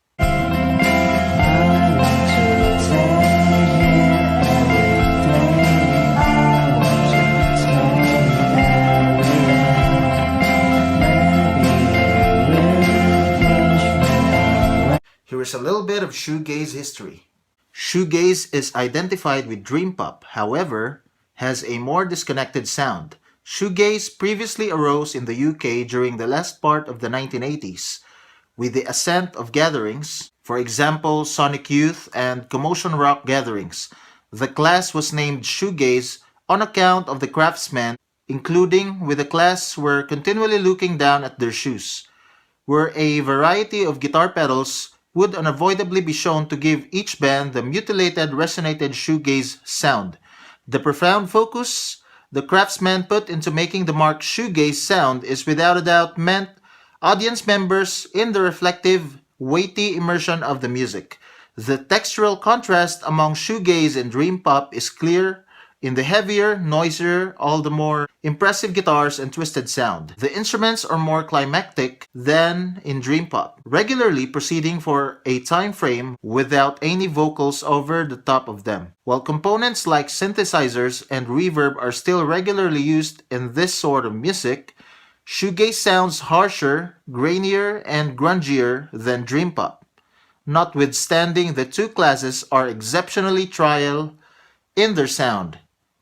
Here is a little bit of shoegaze history. Shoegaze is identified with dream pop, however, has a more disconnected sound. Shoegaze previously arose in the UK during the last part of the 1980s, with the ascent of gatherings, for example Sonic Youth and commotion rock gatherings. The class was named shoegaze on account of the craftsmen, including with the class were continually looking down at their shoes, were a variety of guitar pedals would unavoidably be shown to give each band the mutilated resonated shoegaze sound. The profound focus the craftsman put into making the marked shoegaze sound is without a doubt meant audience members in the reflective, weighty immersion of the music. The textural contrast among shoegaze and dream pop is clear in the heavier, noisier, all the more impressive guitars and twisted sound. The instruments are more climactic than in dream pop, regularly proceeding for a time frame without any vocals over the top of them. While components like synthesizers and reverb are still regularly used in this sort of music, shoegaze sounds harsher, grainier, and grungier than dream pop. Notwithstanding, the two classes are exceptionally trial in their sound,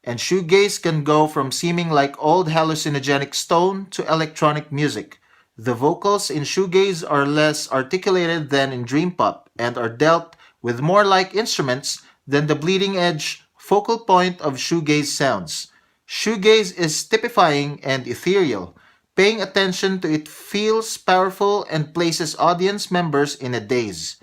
and shoegaze can go from seeming like old hallucinogenic stone to electronic music. The vocals in shoegaze are less articulated than in dream pop and are dealt with more like instruments than the bleeding edge focal point of shoegaze sounds. Shoegaze is typifying and ethereal. Paying attention to it feels powerful and places audience members in a daze.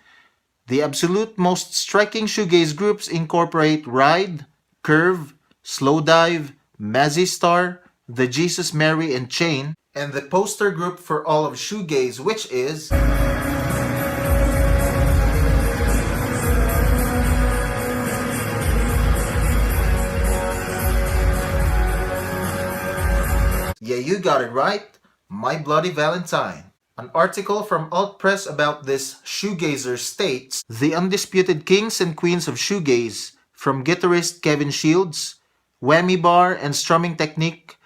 The absolute most striking shoegaze groups incorporate Ride, Curve, Slowdive, Mazzy Star, the Jesus Mary and Chain, and the poster group for all of shoegaze, which is yeah, you got it right, My Bloody Valentine. An article from Alt Press about this shoegazer states, the undisputed kings and queens of shoegaze, from guitarist Kevin Shields, whammy bar and strumming technique,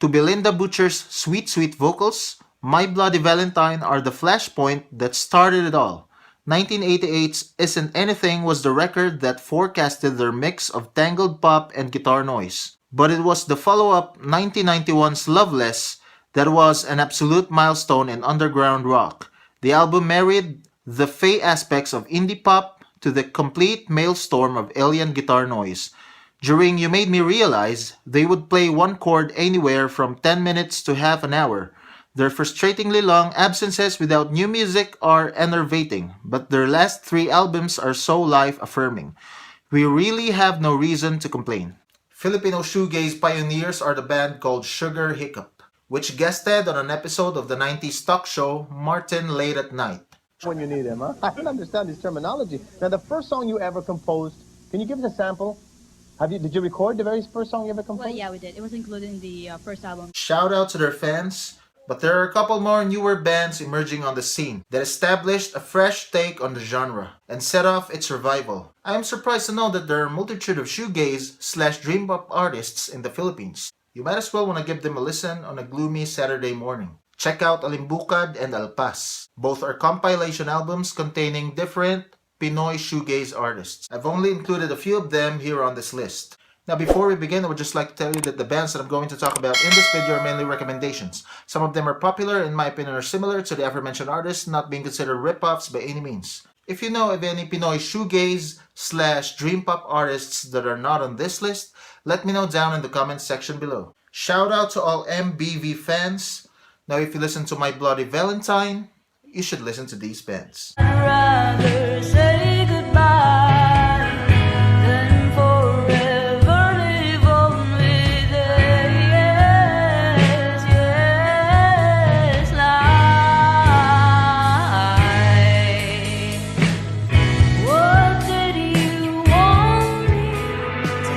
to Belinda Butcher's sweet sweet vocals, My Bloody Valentine are the flashpoint that started it all. 1988's Isn't Anything was the record that forecasted their mix of tangled pop and guitar noise. But it was the follow-up 1991's Loveless that was an absolute milestone in underground rock. The album married the fey aspects of indie pop to the complete maelstrom of alien guitar noise. During You Made Me Realize, they would play one chord anywhere from 10 minutes to half an hour. Their frustratingly long absences without new music are enervating, but their last three albums are so life-affirming. We really have no reason to complain. Filipino shoegaze pioneers are the band called Sugar Hiccup, which guested on an episode of the 90s talk show Martin Late at Night. When you need him, huh? I don't understand this terminology. Now, the first song you ever composed, can you give us a sample? Did you record the very first song you ever composed? Well, yeah, we did. It was included in the first album. Shout out to their fans, but there are a couple more newer bands emerging on the scene that established a fresh take on the genre and set off its revival. I am surprised to know that there are a multitude of shoegaze/dream pop artists in the Philippines. You might as well want to give them a listen on a gloomy Saturday morning. Check out Alimbukad and Alpas. Both are compilation albums containing different Pinoy shoegaze artists. I've only included a few of them here on this list. Now before we begin, I would just like to tell you that the bands that I'm going to talk about in this video are mainly recommendations. Some of them are popular, in my opinion are similar to the aforementioned artists, not being considered rip-offs by any means. If you know of any Pinoy shoegaze/dream pop artists that are not on this list, let me know down in the comments section below. Shout out to all MBV fans. Now if you listen to My Bloody Valentine, you should listen to these bands. I'd rather say goodbye than forever live on with a yes, yes lie. What did you want me to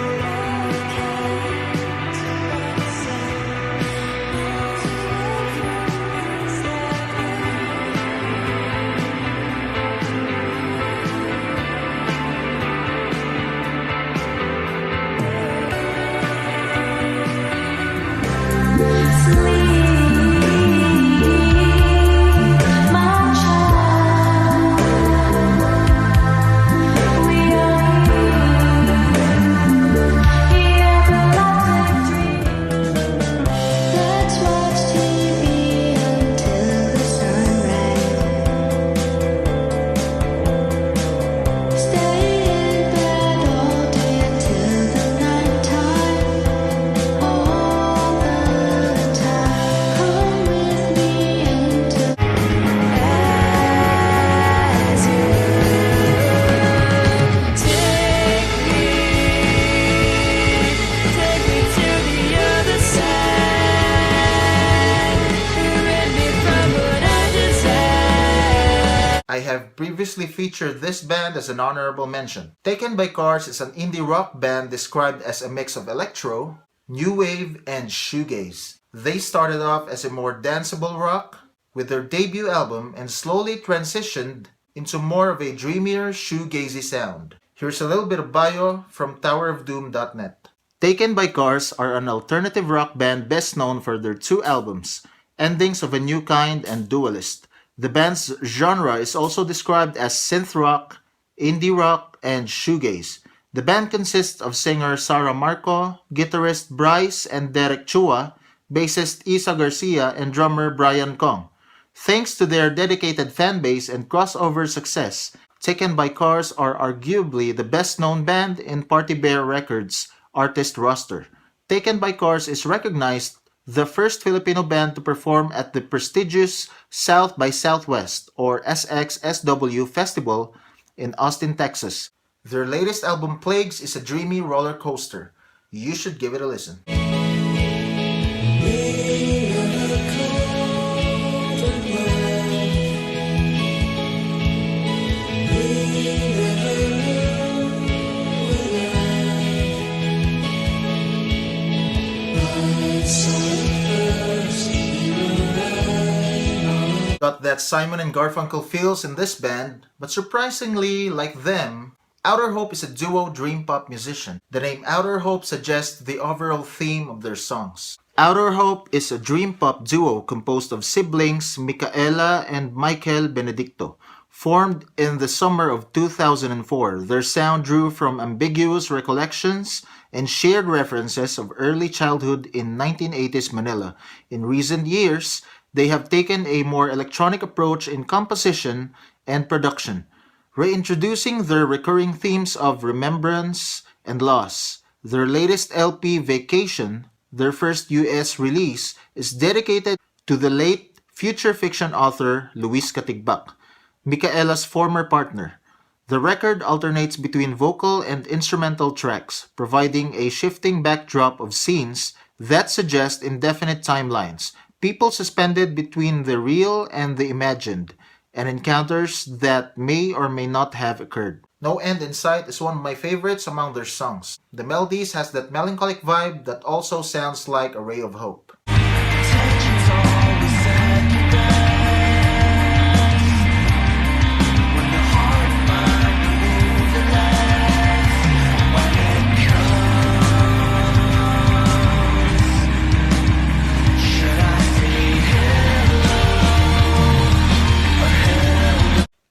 I have previously featured this band as an honorable mention. Taken by Cars is an indie rock band described as a mix of electro, new wave, and shoegaze. They started off as a more danceable rock with their debut album and slowly transitioned into more of a dreamier shoegazy sound. Here's a little bit of bio from towerofdoom.net. Taken by Cars are an alternative rock band best known for their two albums, Endings of a New Kind and Dualist. The band's genre is also described as synth rock, indie rock, and shoegaze. The band consists of singer Sara Marco, guitarist Bryce and Derek Chua, bassist Isa Garcia, and drummer Brian Kong. Thanks to their dedicated fanbase and crossover success, Taken by Cars are arguably the best-known band in Party Bear Records' artist roster. Taken by Cars is recognized the first Filipino band to perform at the prestigious South by Southwest or SXSW Festival in Austin, Texas. Their latest album, Plagues, is a dreamy roller coaster. You should give it a listen. Got that Simon and Garfunkel feels in this band, but surprisingly, like them, Outer Hope is a duo dream pop musician. The name Outer Hope suggests the overall theme of their songs. Outer Hope is a dream pop duo composed of siblings Micaela and Michael Benedicto. Formed in the summer of 2004, their sound drew from ambiguous recollections and shared references of early childhood in 1980s Manila. In recent years, they have taken a more electronic approach in composition and production, reintroducing their recurring themes of remembrance and loss. Their latest LP, Vacation, their first US release, is dedicated to the late future fiction author Luis Katigbak, Micaela's former partner. The record alternates between vocal and instrumental tracks, providing a shifting backdrop of scenes that suggest indefinite timelines, people suspended between the real and the imagined, and encounters that may or may not have occurred. No End in Sight is one of my favorites among their songs. The melodies has that melancholic vibe that also sounds like a ray of hope.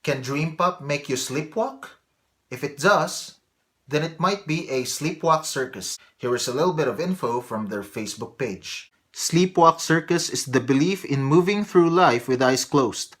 Can dream pop make you sleepwalk? If it does, then it might be a Sleepwalk Circus. Here is a little bit of info from their Facebook page. Sleepwalk Circus is the belief in moving through life with eyes closed.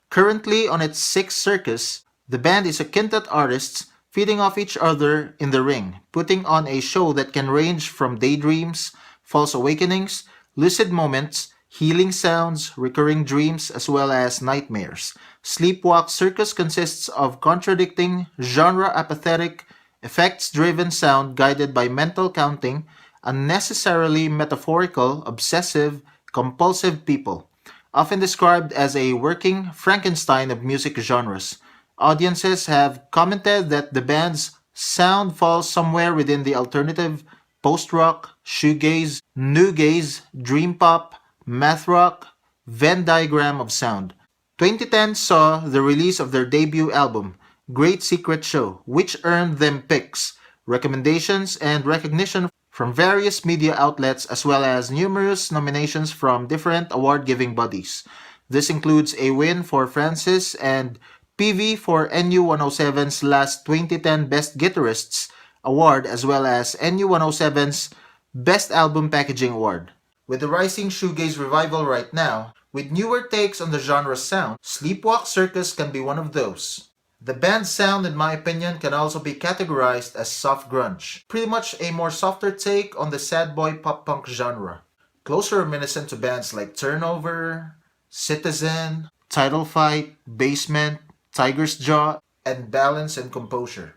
Currently on its sixth circus, the band is a quintet artists feeding off each other in the ring, putting on a show that can range from daydreams, false awakenings, lucid moments, healing sounds, recurring dreams, as well as nightmares. Sleepwalk Circus consists of contradicting, genre-apathetic, effects-driven sound guided by mental counting, unnecessarily metaphorical, obsessive, compulsive people, often described as a working Frankenstein of music genres. Audiences have commented that the band's sound falls somewhere within the alternative, post-rock, shoegaze, newgaze, dream pop, math rock, Venn diagram of sound. 2010 saw the release of their debut album, Great Secret Show, which earned them picks, recommendations, and recognition from various media outlets as well as numerous nominations from different award-giving bodies. This includes a win for Francis and PV for NU107's last 2010 Best Guitarists Award as well as NU107's Best Album Packaging Award. With the rising shoegaze revival right now, with newer takes on the genre's sound, Sleepwalk Circus can be one of those. The band's sound, in my opinion, can also be categorized as soft grunge, pretty much a more softer take on the sad boy pop-punk genre, closer reminiscent to bands like Turnover, Citizen, Title Fight, Basement, Tiger's Jaw, and Balance and Composure.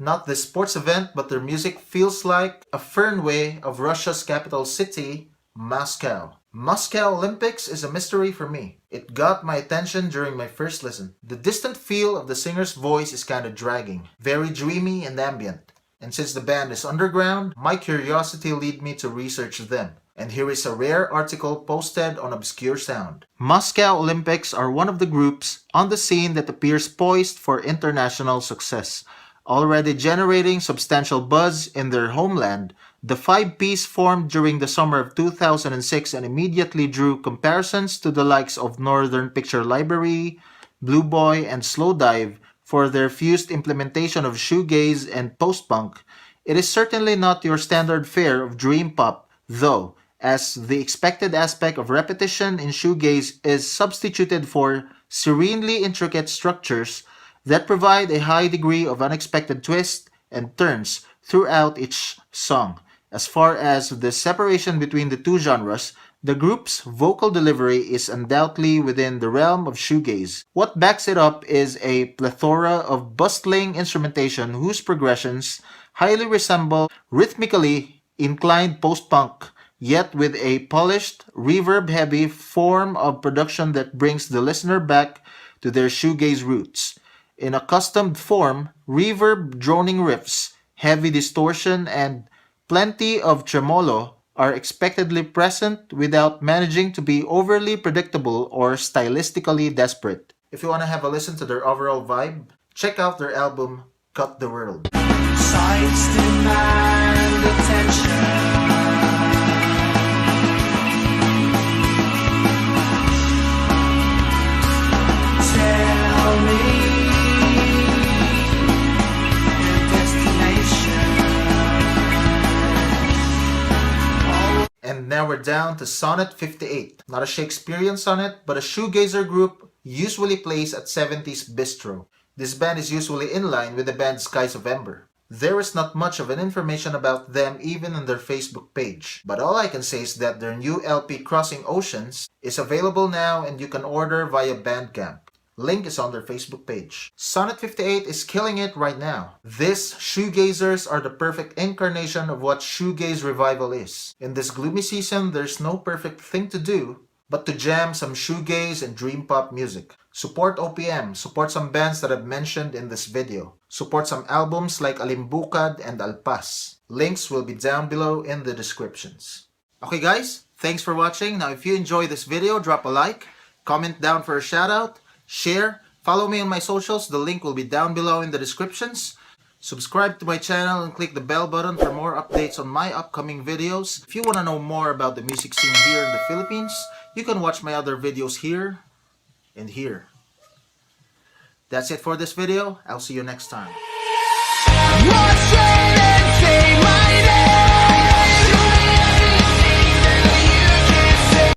not this sports event, but their music feels like a fernway of Russia's capital city, Moscow. Moscow Olympics is a mystery for me. It got my attention during my first listen. The distant feel of the singer's voice is kind of dragging, very dreamy and ambient. And since the band is underground, my curiosity led me to research them. And here is a rare article posted on Obscure Sound. Moscow Olympics are one of the groups on the scene that appears poised for international success. Already generating substantial buzz in their homeland, the five-piece formed during the summer of 2006 and immediately drew comparisons to the likes of Northern Picture Library, Blue Boy, and Slowdive for their fused implementation of shoegaze and post-punk. It is certainly not your standard fare of dream pop, though, as the expected aspect of repetition in shoegaze is substituted for serenely intricate structures that provide a high degree of unexpected twists and turns throughout each song. As far as the separation between the two genres, the group's vocal delivery is undoubtedly within the realm of shoegaze. What backs it up is a plethora of bustling instrumentation whose progressions highly resemble rhythmically inclined post-punk, yet with a polished, reverb-heavy form of production that brings the listener back to their shoegaze roots. In accustomed form, reverb droning riffs, heavy distortion, and plenty of tremolo are expectedly present without managing to be overly predictable or stylistically desperate. If you want to have a listen to their overall vibe, check out their album, Cut the World. Sights demand attention. Tell me your destination. And now we're down to Sonnet 58. Not a Shakespearean sonnet, but a shoegazer group usually plays at 70s bistro. This band is usually in line with the band Skies of Ember. There is not much of an information about them even on their Facebook page. But all I can say is that their new LP Crossing Oceans is available now and you can order via Bandcamp. Link is on their Facebook page. Sonnet 58 is killing it right now. These shoegazers are the perfect incarnation of what shoegaze revival is. In this gloomy season, there's no perfect thing to do but to jam some shoegaze and dream pop music. Support OPM, support some bands that I've mentioned in this video. Support some albums like Alimbukad and Alpas. Links will be down below in the descriptions. Okay guys, thanks for watching. Now if you enjoyed this video, drop a like, comment down for a shout out, share, follow me on my socials. The link will be down below in the descriptions. Subscribe to my channel and click the bell button for more updates on my upcoming videos. If you want to know more about the music scene here in the Philippines, you can watch my other videos here and here. That's it for this video. I'll see you next time. Watch it!